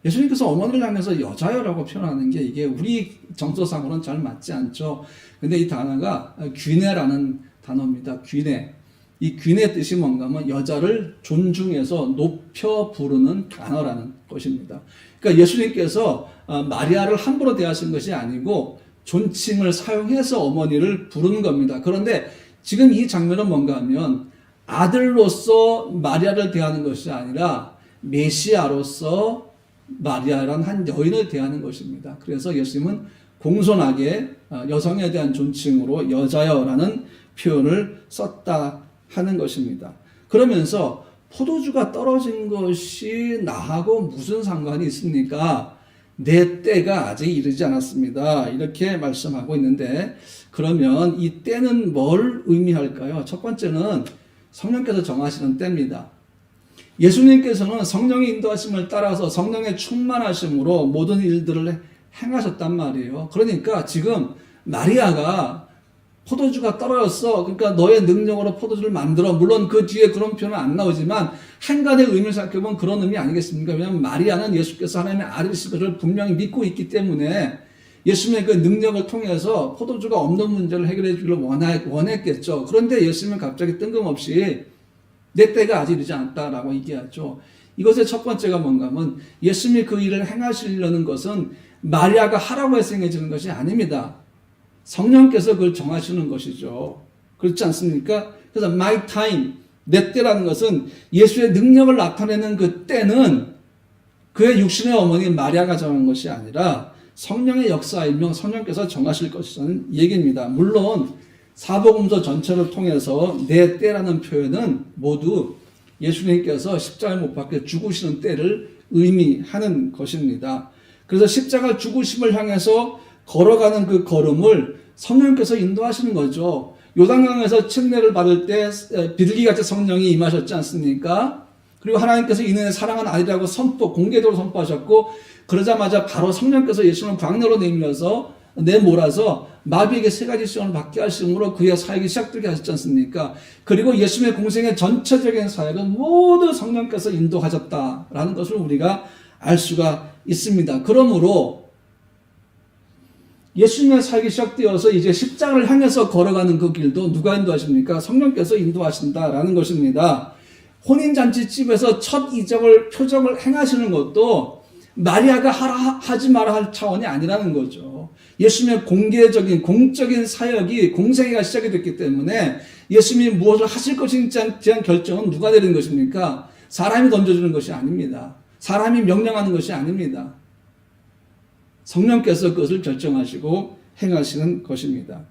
예수님께서 어머니를 향해서 여자여라고 표현하는 게 이게 우리 정서상으로는 잘 맞지 않죠. 근데 이 단어가 귀내라는 단어입니다. 귀내. 이 귀내 뜻이 뭔가 하면 여자를 존중해서 높여 부르는 단어라는 것입니다. 그러니까 예수님께서 마리아를 함부로 대하신 것이 아니고 존칭을 사용해서 어머니를 부르는 겁니다. 그런데 지금 이 장면은 뭔가 하면 아들로서 마리아를 대하는 것이 아니라 메시아로서 마리아라는 한 여인을 대하는 것입니다. 그래서 예수님은 공손하게 여성에 대한 존칭으로 여자여라는 표현을 썼다 하는 것입니다. 그러면서 포도주가 떨어진 것이 나하고 무슨 상관이 있습니까? 내 때가 아직 이르지 않았습니다. 이렇게 말씀하고 있는데 그러면 이 때는 뭘 의미할까요? 첫 번째는 성령께서 정하시는 때입니다. 예수님께서는 성령의 인도하심을 따라서 성령의 충만하심으로 모든 일들을 행하셨단 말이에요. 그러니까 지금 마리아가 포도주가 떨어졌어. 그러니까 너의 능력으로 포도주를 만들어. 물론 그 뒤에 그런 표현은 안 나오지만 한간의 의미를 생각해보면 그런 의미 아니겠습니까? 왜냐하면 마리아는 예수께서 하나님의 아들이신 것을 분명히 믿고 있기 때문에 예수님의 그 능력을 통해서 포도주가 없는 문제를 해결해 주기를 원했겠죠. 그런데 예수님은 갑자기 뜬금없이 내 때가 아직 이르지 않았다라고 얘기하죠. 이것의 첫 번째가 뭔가 하면 예수님이 그 일을 행하시려는 것은 마리아가 하라고 해서 행해지는 것이 아닙니다. 성령께서 그걸 정하시는 것이죠. 그렇지 않습니까? 그래서 my time, 내 때라는 것은 예수의 능력을 나타내는 그 때는 그의 육신의 어머니 마리아가 정한 것이 아니라 성령의 역사이며 성령께서 정하실 것이라는 얘기입니다. 물론 사복음서 전체를 통해서 내 때라는 표현은 모두 예수님께서 십자가에 못 박혀 죽으시는 때를 의미하는 것입니다. 그래서 십자가 죽으심을 향해서 걸어가는 그 걸음을 성령께서 인도하시는 거죠. 요단강에서 침례를 받을 때 비둘기같이 성령이 임하셨지 않습니까? 그리고 하나님께서 이는 사랑한 아들이라고 공개적으로 선포하셨고 그러자마자 바로 성령께서 예수님을 광야로 내밀어서 내몰아서 마비에게 3가지 시험을 받게 하심으로 그의 사역이 시작되게 하셨지 않습니까? 그리고 예수님의 공생의 전체적인 사역은 모두 성령께서 인도하셨다라는 것을 우리가 알 수가 있습니다. 그러므로 예수님의 사역이 시작되어서 이제 십자가를 향해서 걸어가는 그 길도 누가 인도하십니까? 성령께서 인도하신다라는 것입니다. 혼인잔치집에서 첫 이적을, 표적을 행하시는 것도 마리아가 하지 마라 할 차원이 아니라는 거죠. 예수님의 공개적인, 공적인 사역이 공생애가 시작이 됐기 때문에 예수님이 무엇을 하실 것인지에 대한 결정은 누가 내리는 것입니까? 사람이 던져주는 것이 아닙니다. 사람이 명령하는 것이 아닙니다. 성령께서 그것을 결정하시고 행하시는 것입니다.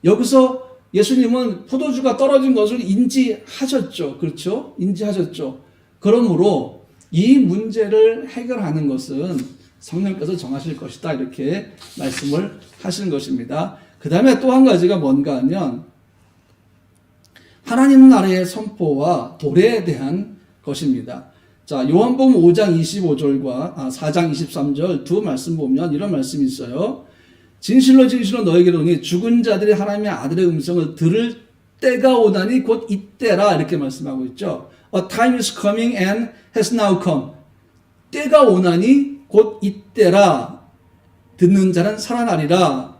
여기서 예수님은 포도주가 떨어진 것을 인지하셨죠. 그렇죠? 인지하셨죠. 그러므로 이 문제를 해결하는 것은 성령께서 정하실 것이다. 이렇게 말씀을 하시는 것입니다. 그 다음에 또 한 가지가 뭔가 하면 하나님 나라의 선포와 도래에 대한 것입니다. 자, 요한복음 5장 25절과 4장 23절 두 말씀 보면 이런 말씀이 있어요. 진실로 진실로 너에게 이르노니 죽은 자들이 하나님의 아들의 음성을 들을 때가 오다니 곧 이때라 이렇게 말씀하고 있죠. A time is coming and has now come. 때가 오나니 곧 이때라. 듣는 자는 살아나리라.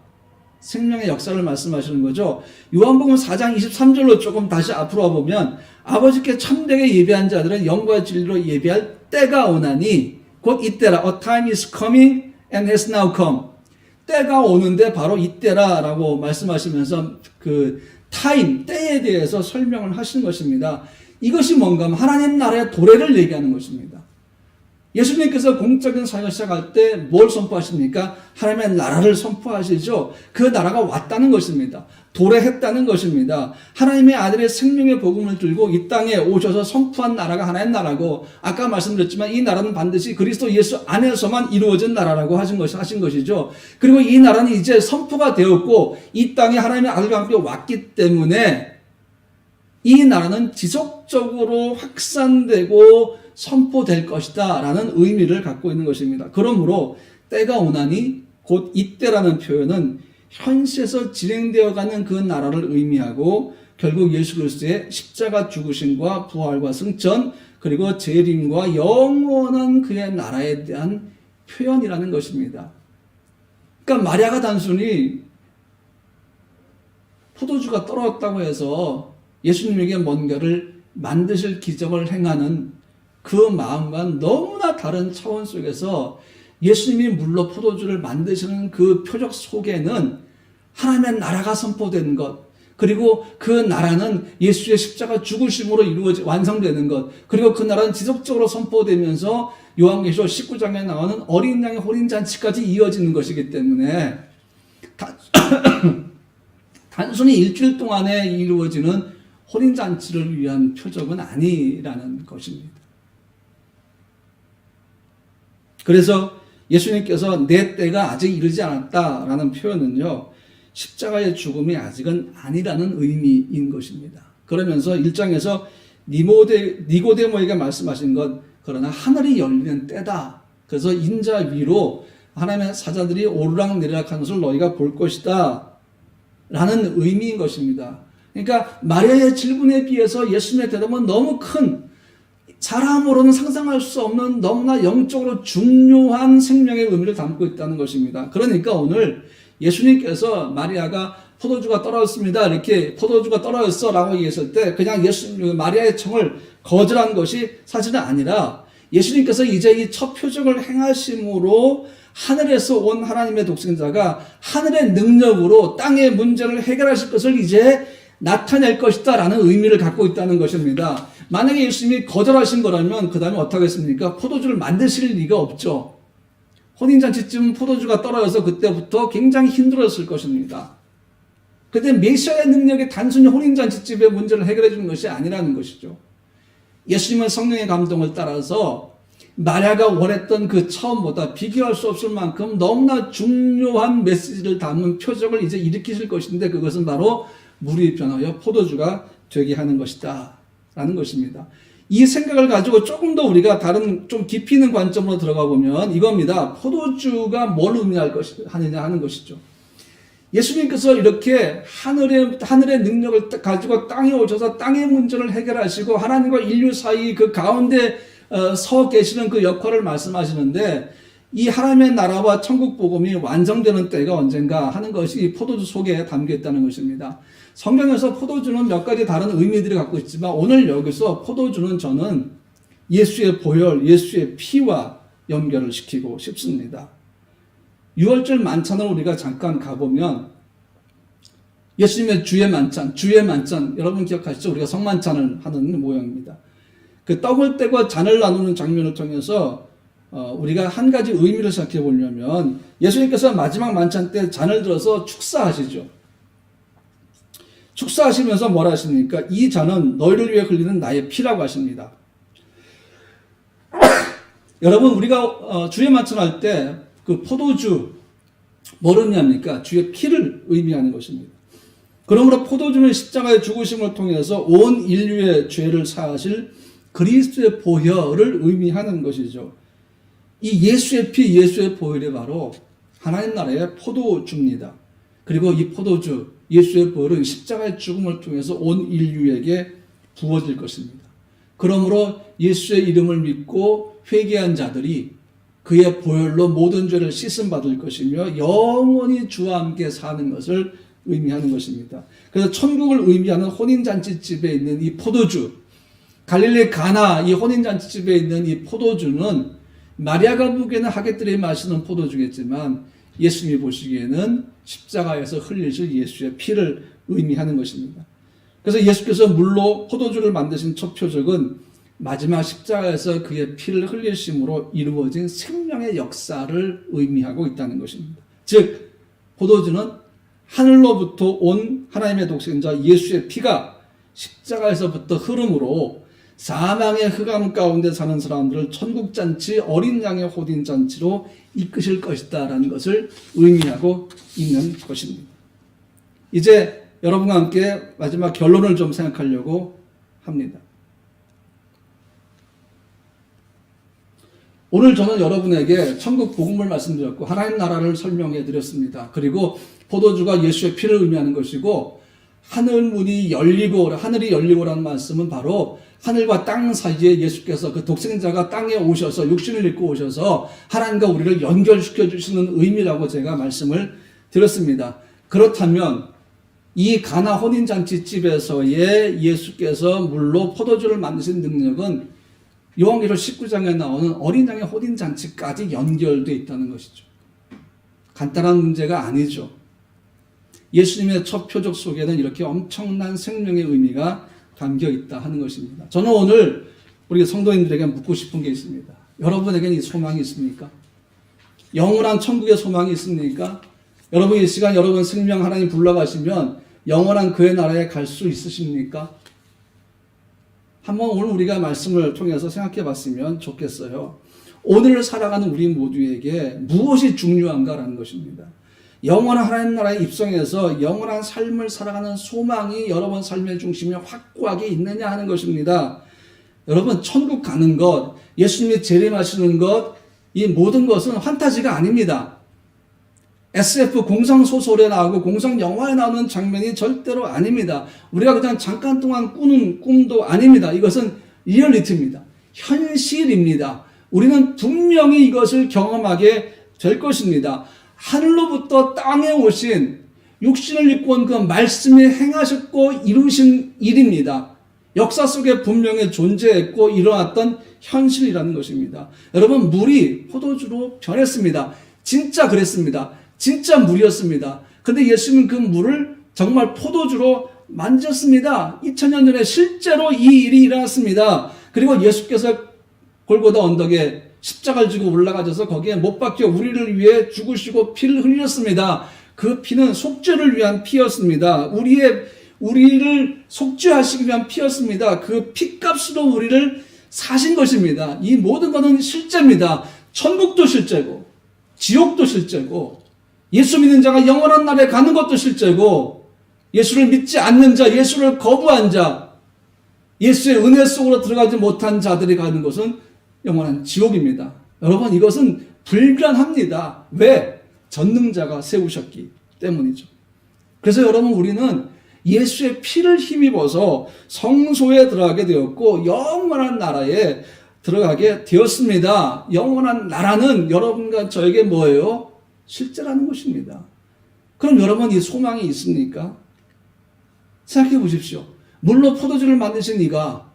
생명의 역사를 말씀하시는 거죠. 요한복음 4장 23절로 조금 다시 앞으로 와보면 아버지께 참되게 예배한 자들은 영과 진리로 예배할 때가 오나니 곧 이때라. A time is coming and has now come. 때가 오는데 바로 이때라 라고 말씀하시면서 그 타임, 때에 대해서 설명을 하시는 것입니다. 이것이 뭔가 하면 하나님 나라의 도래를 얘기하는 것입니다. 예수님께서 공적인 사역을 시작할 때 뭘 선포하십니까? 하나님의 나라를 선포하시죠. 그 나라가 왔다는 것입니다. 도래했다는 것입니다. 하나님의 아들의 생명의 복음을 들고 이 땅에 오셔서 선포한 나라가 하나의 나라고, 아까 말씀드렸지만 이 나라는 반드시 그리스도 예수 안에서만 이루어진 나라라고 하신 것이죠. 그리고 이 나라는 이제 선포가 되었고 이 땅에 하나님의 아들과 함께 왔기 때문에 이 나라는 지속적으로 확산되고 선포될 것이다 라는 의미를 갖고 있는 것입니다. 그러므로 때가 오나니 곧 이때라는 표현은 현시에서 진행되어가는 그 나라를 의미하고 결국 예수 그리스도의 십자가 죽으심과 부활과 승천 그리고 재림과 영원한 그의 나라에 대한 표현이라는 것입니다. 그러니까 마리아가 단순히 포도주가 떨어졌다고 해서 예수님에게 뭔가를 만드실 기적을 행하는 그 마음과는 너무나 다른 차원 속에서 예수님이 물로 포도주를 만드시는 그 표적 속에는 하나님의 나라가 선포된 것, 그리고 그 나라는 예수의 십자가 죽으심으로 완성되는 것, 그리고 그 나라는 지속적으로 선포되면서 요한계시록 19장에 나오는 어린 양의 혼인잔치까지 이어지는 것이기 때문에 단순히 일주일 동안에 이루어지는 혼인잔치를 위한 표적은 아니라는 것입니다. 그래서 예수님께서 내 때가 아직 이르지 않았다라는 표현은요, 십자가의 죽음이 아직은 아니라는 의미인 것입니다. 그러면서 1장에서 니고데모에게 말씀하신 것, 그러나 하늘이 열리는 때다. 그래서 인자 위로 하나님의 사자들이 오르락내리락 하는 것을 너희가 볼 것이다 라는 의미인 것입니다. 그러니까 마리아의 질문에 비해서 예수님의 대답은 너무 큰, 사람으로는 상상할 수 없는 너무나 영적으로 중요한 생명의 의미를 담고 있다는 것입니다. 그러니까 오늘 예수님께서 마리아가 포도주가 떨어졌습니다, 이렇게 포도주가 떨어졌어 라고 얘기했을 때 그냥 마리아의 청을 거절한 것이 사실은 아니라 예수님께서 이제 이 첫 표적을 행하심으로 하늘에서 온 하나님의 독생자가 하늘의 능력으로 땅의 문제를 해결하실 것을 이제 나타낼 것이다 라는 의미를 갖고 있다는 것입니다. 만약에 예수님이 거절하신 거라면 그 다음에 어떻게 하겠습니까? 포도주를 만드실 리가 없죠. 혼인잔치쯤 포도주가 떨어져서 그때부터 굉장히 힘들었을 것입니다. 그런데 메시아의 능력이 단순히 혼인잔치집의 문제를 해결해 주는 것이 아니라는 것이죠. 예수님은 성령의 감동을 따라서 마리아가 원했던 그 처음보다 비교할 수 없을 만큼 너무나 중요한 메시지를 담은 표적을 이제 일으키실 것인데 그것은 바로 물이 변하여 포도주가 되게 하는 것이다 라는 것입니다. 이 생각을 가지고 조금 더 우리가 다른 좀 깊이 있는 관점으로 들어가 보면 이겁니다. 포도주가 뭘 하느냐 하는 것이죠. 예수님께서 이렇게 하늘의 능력을 가지고 땅에 오셔서 땅의 문제를 해결하시고 하나님과 인류 사이 그 가운데 서 계시는 그 역할을 말씀하시는데, 이 하나님의 나라와 천국 복음이 완성되는 때가 언젠가 하는 것이 이 포도주 속에 담겨 있다는 것입니다. 성경에서 포도주는 몇 가지 다른 의미들이 갖고 있지만 오늘 여기서 포도주는 저는 예수의 보혈, 예수의 피와 연결을 시키고 싶습니다. 6월절 만찬을 우리가 잠깐 가보면 예수님의 주의 만찬, 여러분 기억하시죠? 우리가 성만찬을 하는 모양입니다. 그 떡을 떼고 잔을 나누는 장면을 통해서 우리가 한 가지 의미를 생각해 보려면 예수님께서 마지막 만찬 때 잔을 들어서 축사하시죠. 축사하시면서 뭐라 하십니까? 이 잔은 너희를 위해 흘리는 나의 피라고 하십니다. 여러분, 우리가 주의 만찬할 때 그 포도주 뭘 의미합니까? 주의 피를 의미하는 것입니다. 그러므로 포도주는 십자가의 죽으심을 통해서 온 인류의 죄를 사하실 그리스도의 보혈을 의미하는 것이죠. 이 예수의 피, 예수의 보혈이 바로 하나님 나라의 포도주입니다. 그리고 이 포도주, 예수의 보혈은 십자가의 죽음을 통해서 온 인류에게 부어질 것입니다. 그러므로 예수의 이름을 믿고 회개한 자들이 그의 보혈로 모든 죄를 씻음 받을 것이며 영원히 주와 함께 사는 것을 의미하는 것입니다. 그래서 천국을 의미하는 혼인잔치집에 있는 이 포도주, 갈릴리 가나 이 혼인잔치집에 있는 이 포도주는 마리아가 보기에는 하객들이 마시는 포도주겠지만 예수님이 보시기에는 십자가에서 흘리실 예수의 피를 의미하는 것입니다. 그래서 예수께서 물로 포도주를 만드신 첫 표적은 마지막 십자가에서 그의 피를 흘리심으로 이루어진 생명의 역사를 의미하고 있다는 것입니다. 즉 포도주는 하늘로부터 온 하나님의 독생자 예수의 피가 십자가에서부터 흐름으로 사망의 흑암 가운데 사는 사람들을 천국잔치, 어린 양의 호딘잔치로 이끄실 것이다라는 것을 의미하고 있는 것입니다. 이제 여러분과 함께 마지막 결론을 좀 생각하려고 합니다. 오늘 저는 여러분에게 천국 복음을 말씀드렸고 하나님 나라를 설명해 드렸습니다. 그리고 포도주가 예수의 피를 의미하는 것이고 하늘이 열리고라는 말씀은 바로 하늘과 땅 사이에 예수께서 그 독생자가 땅에 오셔서 육신을 입고 오셔서 하나님과 우리를 연결시켜 주시는 의미라고 제가 말씀을 드렸습니다. 그렇다면 이 가나 혼인잔치집에서의 예수께서 물로 포도주를 만드신 능력은 요한계시록 19장에 나오는 어린 양의 혼인잔치까지 연결되어 있다는 것이죠. 간단한 문제가 아니죠. 예수님의 첫 표적 속에는 이렇게 엄청난 생명의 의미가 담겨 있다 하는 것입니다. 저는 오늘 우리 성도인들에게 묻고 싶은 게 있습니다. 여러분에게는 이 소망이 있습니까? 영원한 천국의 소망이 있습니까? 여러분 이 시간 여러분 생명 하나님 불러가시면 영원한 그의 나라에 갈 수 있으십니까? 한번 오늘 우리가 말씀을 통해서 생각해 봤으면 좋겠어요. 오늘을 살아가는 우리 모두에게 무엇이 중요한가라는 것입니다. 영원한 하나님 나라에 입성해서 영원한 삶을 살아가는 소망이 여러분 삶의 중심에 확고하게 있느냐 하는 것입니다. 여러분 천국 가는 것, 예수님이 재림하시는 것, 이 모든 것은 판타지가 아닙니다. SF 공상소설에 나오고 공상영화에 나오는 장면이 절대로 아닙니다. 우리가 그냥 잠깐 동안 꾸는 꿈도 아닙니다. 이것은 리얼리티입니다. 현실입니다. 우리는 분명히 이것을 경험하게 될 것입니다. 하늘로부터 땅에 오신 육신을 입고 온 그 말씀이 행하셨고 이루신 일입니다. 역사 속에 분명히 존재했고 일어났던 현실이라는 것입니다. 여러분 물이 포도주로 변했습니다. 진짜 그랬습니다. 진짜 물이었습니다. 근데 예수님은 그 물을 정말 포도주로 만졌습니다. 2000년 전에 실제로 이 일이 일어났습니다. 그리고 예수께서 골고다 언덕에 십자가를 지고 올라가셔서 거기에 못 박혀 우리를 위해 죽으시고 피를 흘렸습니다. 그 피는 속죄를 위한 피였습니다. 우리를 속죄하시기 위한 피였습니다. 그 피값으로 우리를 사신 것입니다. 이 모든 것은 실제입니다. 천국도 실제고 지옥도 실제고 예수 믿는 자가 영원한 날에 가는 것도 실제고 예수를 믿지 않는 자, 예수를 거부한 자, 예수의 은혜 속으로 들어가지 못한 자들이 가는 곳은 영원한 지옥입니다. 여러분, 이것은 불가능합니다. 왜? 전능자가 세우셨기 때문이죠. 그래서 여러분, 우리는 예수의 피를 힘입어서 성소에 들어가게 되었고 영원한 나라에 들어가게 되었습니다. 영원한 나라는 여러분과 저에게 뭐예요? 실제라는 것입니다. 그럼 여러분, 이 소망이 있습니까? 생각해 보십시오. 물로 포도주를 만드신 이가,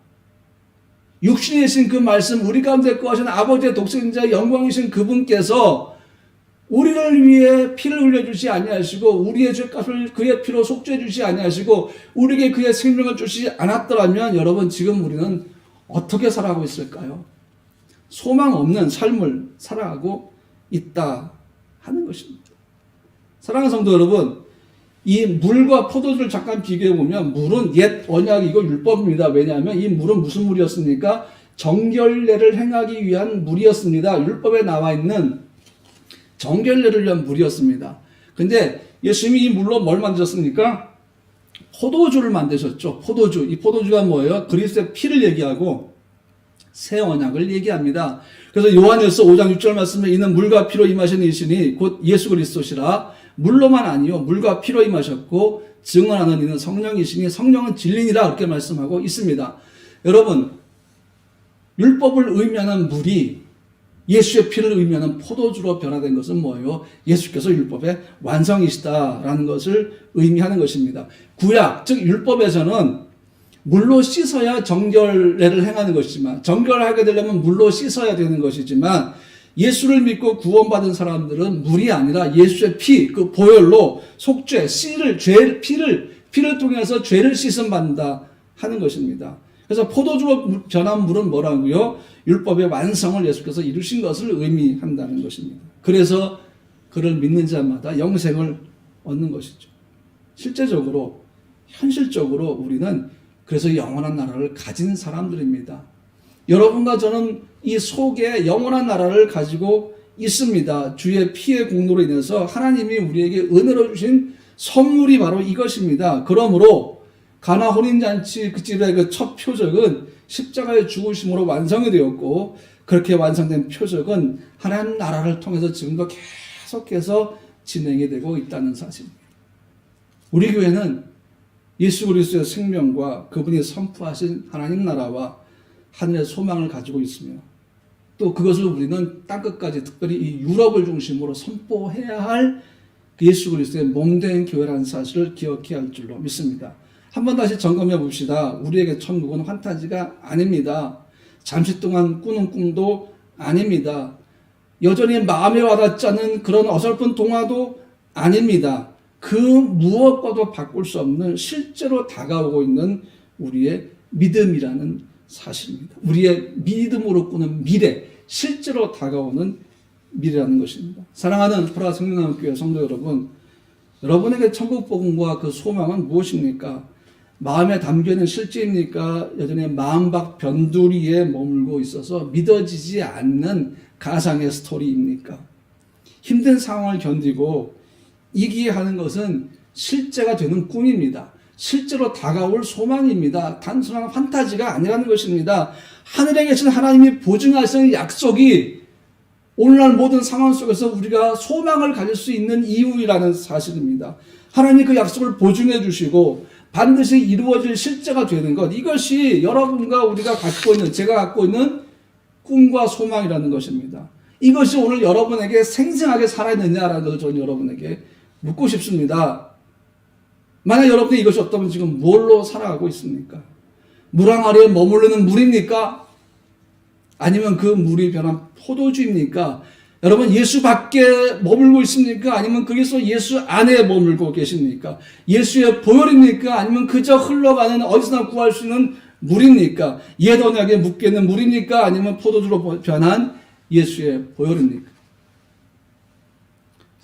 육신이 신 그 말씀, 우리 가운데 거하신 아버지의 독생자 영광이신 그분께서 우리를 위해 피를 흘려주시 아니하시고 우리의 죄값을 그의 피로 속죄해 주시 아니하시고 우리에게 그의 생명을 주시지 않았더라면 여러분, 지금 우리는 어떻게 살아가고 있을까요? 소망 없는 삶을 살아가고 있다 하는 것입니다. 사랑하는 성도 여러분, 이 물과 포도주를 잠깐 비교해 보면 물은 옛 언약이고 율법입니다. 왜냐하면 이 물은 무슨 물이었습니까? 정결례를 행하기 위한 물이었습니다. 율법에 나와 있는 정결례를 위한 물이었습니다. 근데 예수님이 이 물로 뭘 만드셨습니까? 포도주를 만드셨죠. 포도주. 이 포도주가 뭐예요? 그리스도의 피를 얘기하고 새 언약을 얘기합니다. 그래서 요한일서 5장 6절 말씀에 이는 물과 피로 임하신 이시니 곧 예수 그리스도시라. 물로만 아니요 물과 피로 임하셨고 증언하는 이는 성령이시니 성령은 진리니라 그렇게 말씀하고 있습니다. 여러분, 율법을 의미하는 물이 예수의 피를 의미하는 포도주로 변화된 것은 뭐예요? 예수께서 율법의 완성이시다라는 것을 의미하는 것입니다. 구약, 즉 율법에서는 물로 씻어야 정결례를 행하는 것이지만, 정결을 하게 되려면 물로 씻어야 되는 것이지만, 예수를 믿고 구원받은 사람들은 물이 아니라 예수의 피, 그 보혈로 속죄, 피를 통해서 죄를 씻음 받는다 하는 것입니다. 그래서 포도주로 변한 물은 뭐라고요? 율법의 완성을 예수께서 이루신 것을 의미한다는 것입니다. 그래서 그를 믿는 자마다 영생을 얻는 것이죠. 실제적으로, 현실적으로 우리는 그래서 영원한 나라를 가진 사람들입니다. 여러분과 저는 이 속에 영원한 나라를 가지고 있습니다. 주의 피의 공로로 인해서 하나님이 우리에게 은혜로 주신 선물이 바로 이것입니다. 그러므로 가나 혼인잔치 그 집의 그 첫 표적은 십자가의 죽으심으로 완성이 되었고, 그렇게 완성된 표적은 하나님 나라를 통해서 지금도 계속해서 진행이 되고 있다는 사실입니다. 우리 교회는 예수 그리스도의 생명과 그분이 선포하신 하나님 나라와 하늘의 소망을 가지고 있으며, 또 그것을 우리는 땅끝까지, 특별히 이 유럽을 중심으로 선포해야 할 예수 그리스도의 몸된 교회라는 사실을 기억해야 할 줄로 믿습니다. 한번 다시 점검해 봅시다. 우리에게 천국은 환타지가 아닙니다. 잠시 동안 꾸는 꿈도 아닙니다. 여전히 마음에 와닿지 않은 그런 어설픈 동화도 아닙니다. 그 무엇과도 바꿀 수 없는 실제로 다가오고 있는 우리의 믿음이라는 사실입니다. 우리의 믿음으로 꾸는 미래, 실제로 다가오는 미래라는 것입니다. 사랑하는 프라 생명나무교회 성도 여러분, 여러분에게 천국 복음과 그 소망은 무엇입니까? 마음에 담겨있는 실제입니까? 여전히 마음밖 변두리에 머물고 있어서 믿어지지 않는 가상의 스토리입니까? 힘든 상황을 견디고 이기게 하는 것은 실제가 되는 꿈입니다. 실제로 다가올 소망입니다. 단순한 판타지가 아니라는 것입니다. 하늘에 계신 하나님이 보증하시는 약속이 오늘날 모든 상황 속에서 우리가 소망을 가질 수 있는 이유라는 사실입니다. 하나님이 그 약속을 보증해 주시고 반드시 이루어질 실제가 되는 것, 이것이 여러분과 우리가 갖고 있는, 제가 갖고 있는 꿈과 소망이라는 것입니다. 이것이 오늘 여러분에게 생생하게 살아있느냐라는 것을 저는 여러분에게 묻고 싶습니다. 만약 여러분이 이것이 없다면 지금 뭘로 살아가고 있습니까? 물항 아래에 머무르는 물입니까? 아니면 그 물이 변한 포도주입니까? 여러분, 예수 밖에 머물고 있습니까? 아니면 거기서 예수 안에 머물고 계십니까? 예수의 보혈입니까? 아니면 그저 흘러가는 어디서나 구할 수 있는 물입니까? 옛 언약에 묶여있는 물입니까? 아니면 포도주로 변한 예수의 보혈입니까?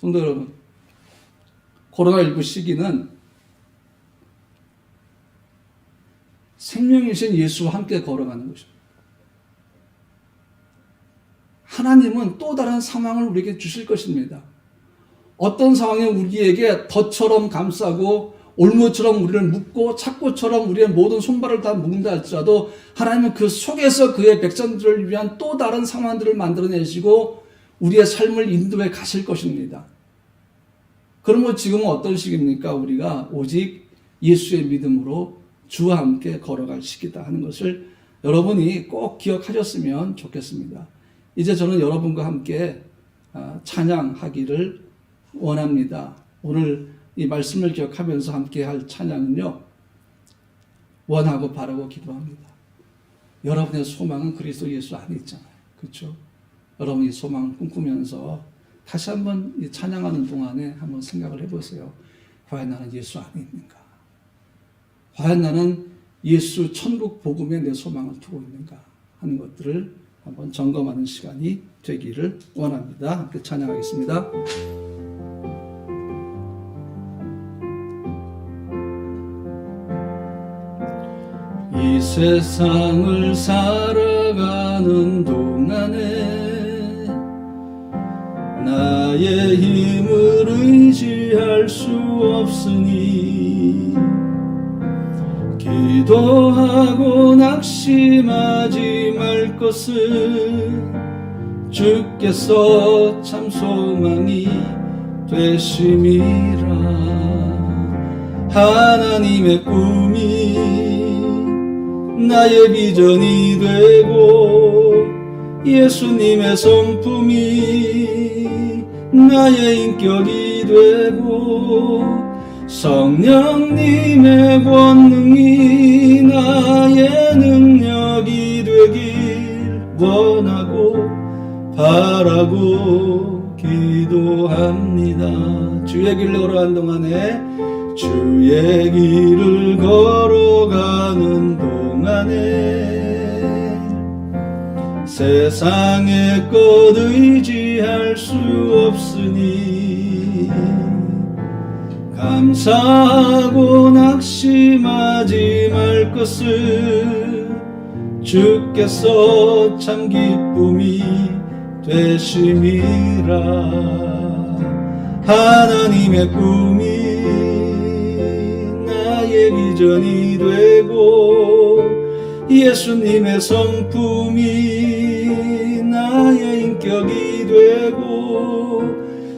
성도 여러분, 코로나19 시기는 생명이신 예수와 함께 걸어가는 것입니다. 하나님은 또 다른 상황을 우리에게 주실 것입니다. 어떤 상황이 우리에게 덫처럼 감싸고 올무처럼 우리를 묶고 착고처럼 우리의 모든 손발을 다 묶는다 할지라도 하나님은 그 속에서 그의 백성들을 위한 또 다른 상황들을 만들어내시고 우리의 삶을 인도해 가실 것입니다. 그러면 지금은 어떤 시기입니까? 우리가 오직 예수의 믿음으로 주와 함께 걸어갈 시기다 하는 것을 여러분이 꼭 기억하셨으면 좋겠습니다. 이제 저는 여러분과 함께 찬양하기를 원합니다. 오늘 이 말씀을 기억하면서 함께 할 찬양은요, 원하고 바라고 기도합니다. 여러분의 소망은 그리스도 예수 안에 있잖아요. 그렇죠? 여러분이 소망을 꿈꾸면서 다시 한번 이 찬양하는 동안에 한번 생각을 해보세요. 과연 나는 예수 안에 있는가? 과연 나는 예수 천국 복음에 내 소망을 두고 있는가 하는 것들을 한번 점검하는 시간이 되기를 원합니다. 함께 찬양하겠습니다. 이 세상을 살아가는 동안에 나의 힘을 의지할 수 없으니 기도하고 낙심하지 말 것은 주께서 참 소망이 되심이라. 하나님의 꿈이 나의 비전이 되고 예수님의 성품이 나의 인격이 되고 성령님의 권능이 나의 능력이 되길 원하고 바라고 기도합니다. 주의 길을 걸어가는 동안에 주의 길을 걸어가는 동안에 세상의 것 의지할 수 없으니 감사하고 낙심하지 말 것을 주께서 참 기쁨이 되심이라. 하나님의 꿈이 나의 비전이 되고 예수님의 성품이 나의 인격이 되고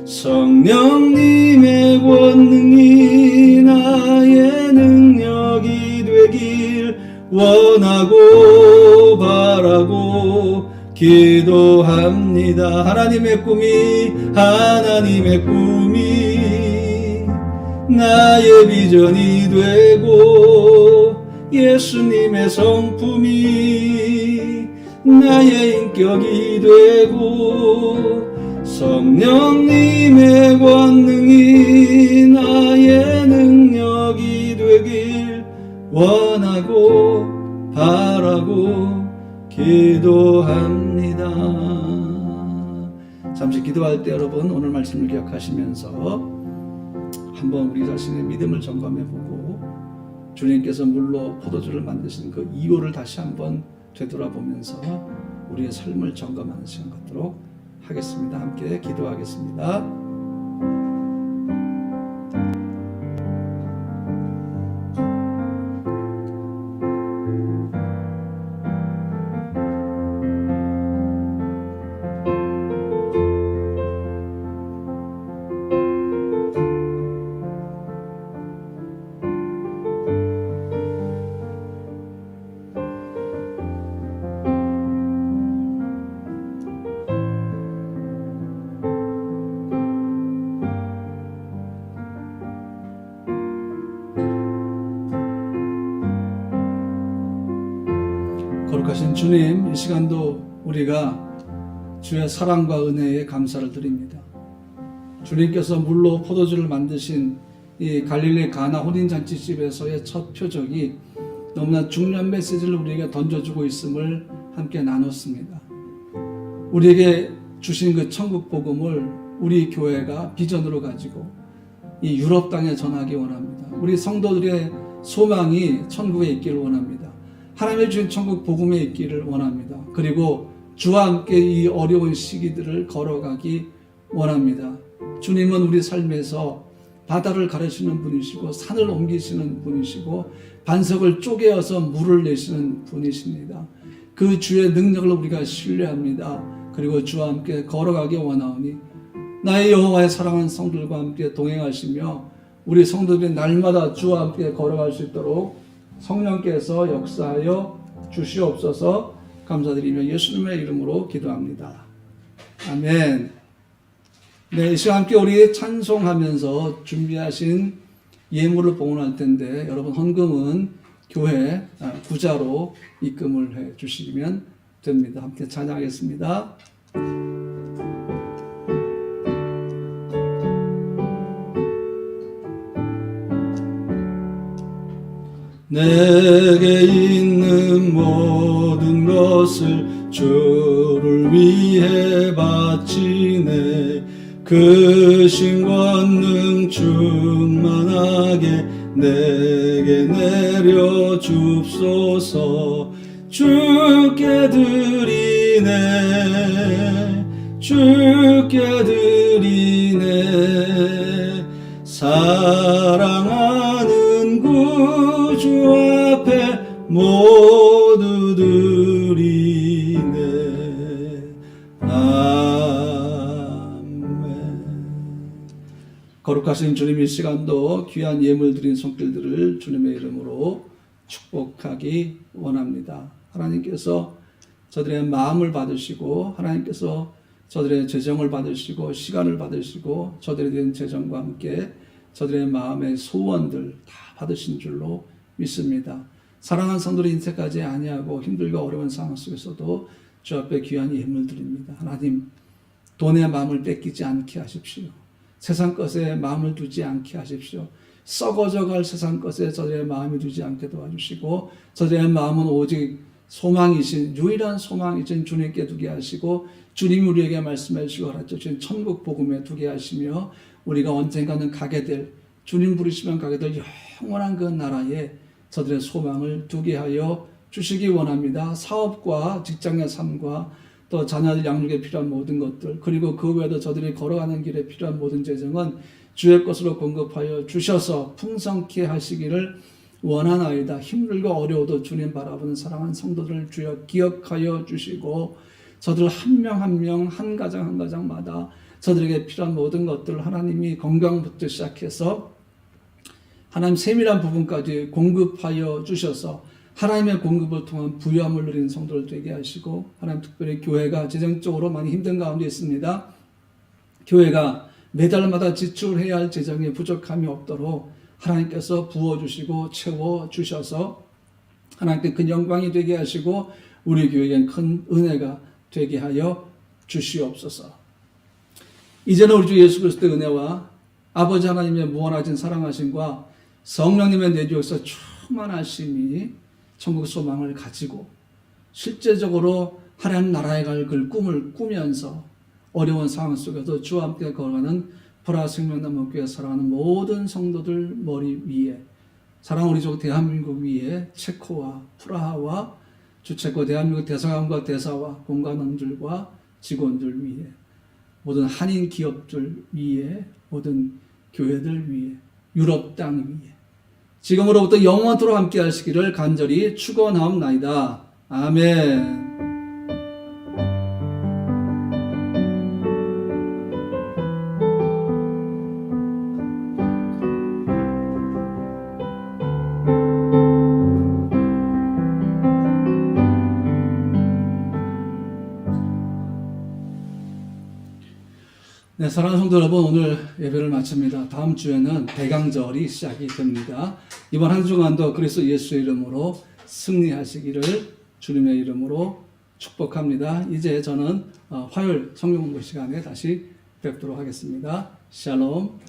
성령님의 권능이 나의 능력이 되길 원하고 바라고 기도합니다. 하나님의 꿈이 나의 비전이 되고 예수님의 성품이 나의 인격이 되고 성령님의 권능이 나의 능력이 되길 원하고 바라고 기도합니다. 잠시 기도할 때 여러분 오늘 말씀을 기억하시면서 한번 우리 자신의 믿음을 점검해보고 주님께서 물로 포도주를 만드신 그 이유를 다시 한번 되돌아보면서 우리의 삶을 점검하는 시간 갖도록 하겠습니다. 함께 기도하겠습니다. 거룩하신 주님, 이 시간도 우리가 주의 사랑과 은혜에 감사를 드립니다. 주님께서 물로 포도주를 만드신 이 갈릴리 가나 혼인잔치집에서의 첫 표적이 너무나 중요한 메시지를 우리에게 던져주고 있음을 함께 나눴습니다. 우리에게 주신 그 천국 복음을 우리 교회가 비전으로 가지고 이 유럽 땅에 전하기 원합니다. 우리 성도들의 소망이 천국에 있기를 원합니다. 하나님의 주신 천국 복음에 있기를 원합니다. 그리고 주와 함께 이 어려운 시기들을 걸어가기 원합니다. 주님은 우리 삶에서 바다를 가르시는 분이시고 산을 옮기시는 분이시고 반석을 쪼개어서 물을 내시는 분이십니다. 그 주의 능력을 우리가 신뢰합니다. 그리고 주와 함께 걸어가기 원하오니 나의 여호와의 사랑하는 성들과 함께 동행하시며 우리 성도들이 날마다 주와 함께 걸어갈 수 있도록 성령께서 역사하여 주시옵소서. 감사드리며 예수님의 이름으로 기도합니다. 아멘. 네, 이 시간 함께 우리 찬송하면서 준비하신 예물을 봉헌할 텐데 여러분 헌금은 교회 구자로 입금을 해 주시면 됩니다. 함께 찬양하겠습니다. 내게 있는 모든 것을 주를 위해 바치네. 그 신권능 충만하게 내게 내려 줍소서. 주께 드리네, 주께 드리네. 사랑하는 구주 앞에 모두 드리네. 아멘. 거룩하신 주님, 이 시간도 귀한 예물 드린 손길들을 주님의 이름으로 축복하기 원합니다. 하나님께서 저들의 마음을 받으시고 하나님께서 저들의 재정을 받으시고 시간을 받으시고 저들에 대한 재정과 함께 저들의 마음의 소원들 다 받으신 줄로 믿습니다. 사랑하는 성도들이 인생까지 아니하고 힘들고 어려운 상황 속에서도 주 앞에 귀한 예물 드립니다. 하나님, 돈의 마음을 뺏기지 않게 하십시오. 세상 것에 마음을 두지 않게 하십시오. 썩어져갈 세상 것에 저들의 마음이 두지 않게 도와주시고 저들의 마음은 오직 소망이신 유일한 소망이신 주님께 두게 하시고 주님이 우리에게 말씀해 주시고 가르쳐주신 천국 복음에 두게 하시며 우리가 언젠가는 가게 될 주님 부르시면 가게 될 영원한 그 나라에 저들의 소망을 두게 하여 주시기 원합니다. 사업과 직장의 삶과 또 자녀들 양육에 필요한 모든 것들 그리고 그 외에도 저들이 걸어가는 길에 필요한 모든 재정은 주의 것으로 공급하여 주셔서 풍성케 하시기를 원하나이다. 힘들고 어려워도 주님 바라보는 사랑하는 성도들을 주여 기억하여 주시고 저들 한 명 한 명 한 가정 한 가정마다 저들에게 필요한 모든 것들을 하나님이 건강부터 시작해서 하나님 세밀한 부분까지 공급하여 주셔서 하나님의 공급을 통한 부유함을 누리는 성도를 되게 하시고 하나님 특별히 교회가 재정적으로 많이 힘든 가운데 있습니다. 교회가 매달마다 지출해야 할 재정에 부족함이 없도록 하나님께서 부어주시고 채워주셔서 하나님께 큰 영광이 되게 하시고 우리 교회에겐 큰 은혜가 되게 하여 주시옵소서. 이제는 우리 주 예수 그리스도의 은혜와 아버지 하나님의 무한하신 사랑하심과 성령님의 내주에서 충만하심이 천국 소망을 가지고 실제적으로 하나님 나라에 갈 그 꿈을 꾸면서 어려운 상황 속에서 주와 함께 걸어가는 불화생명나무교회 사랑하는 모든 성도들 머리 위에 사랑하는 우리 족 대한민국 위에 체코와 프라하와 주체코 대한민국 대사관과 대사와 공관원들과 직원들 위에 모든 한인 기업들 위에 모든 교회들 위에 유럽 땅 위에 지금으로부터 영원토록 함께 하시기를 간절히 축원하옵나이다. 아멘. 네, 사랑하는 성도 여러분, 오늘 예배를 마칩니다. 다음 주에는 대강절이 시작이 됩니다. 이번 한 주간도 그리스도 예수의 이름으로 승리하시기를 주님의 이름으로 축복합니다. 이제 저는 화요일 성경 공부 시간에 다시 뵙도록 하겠습니다. 샬롬.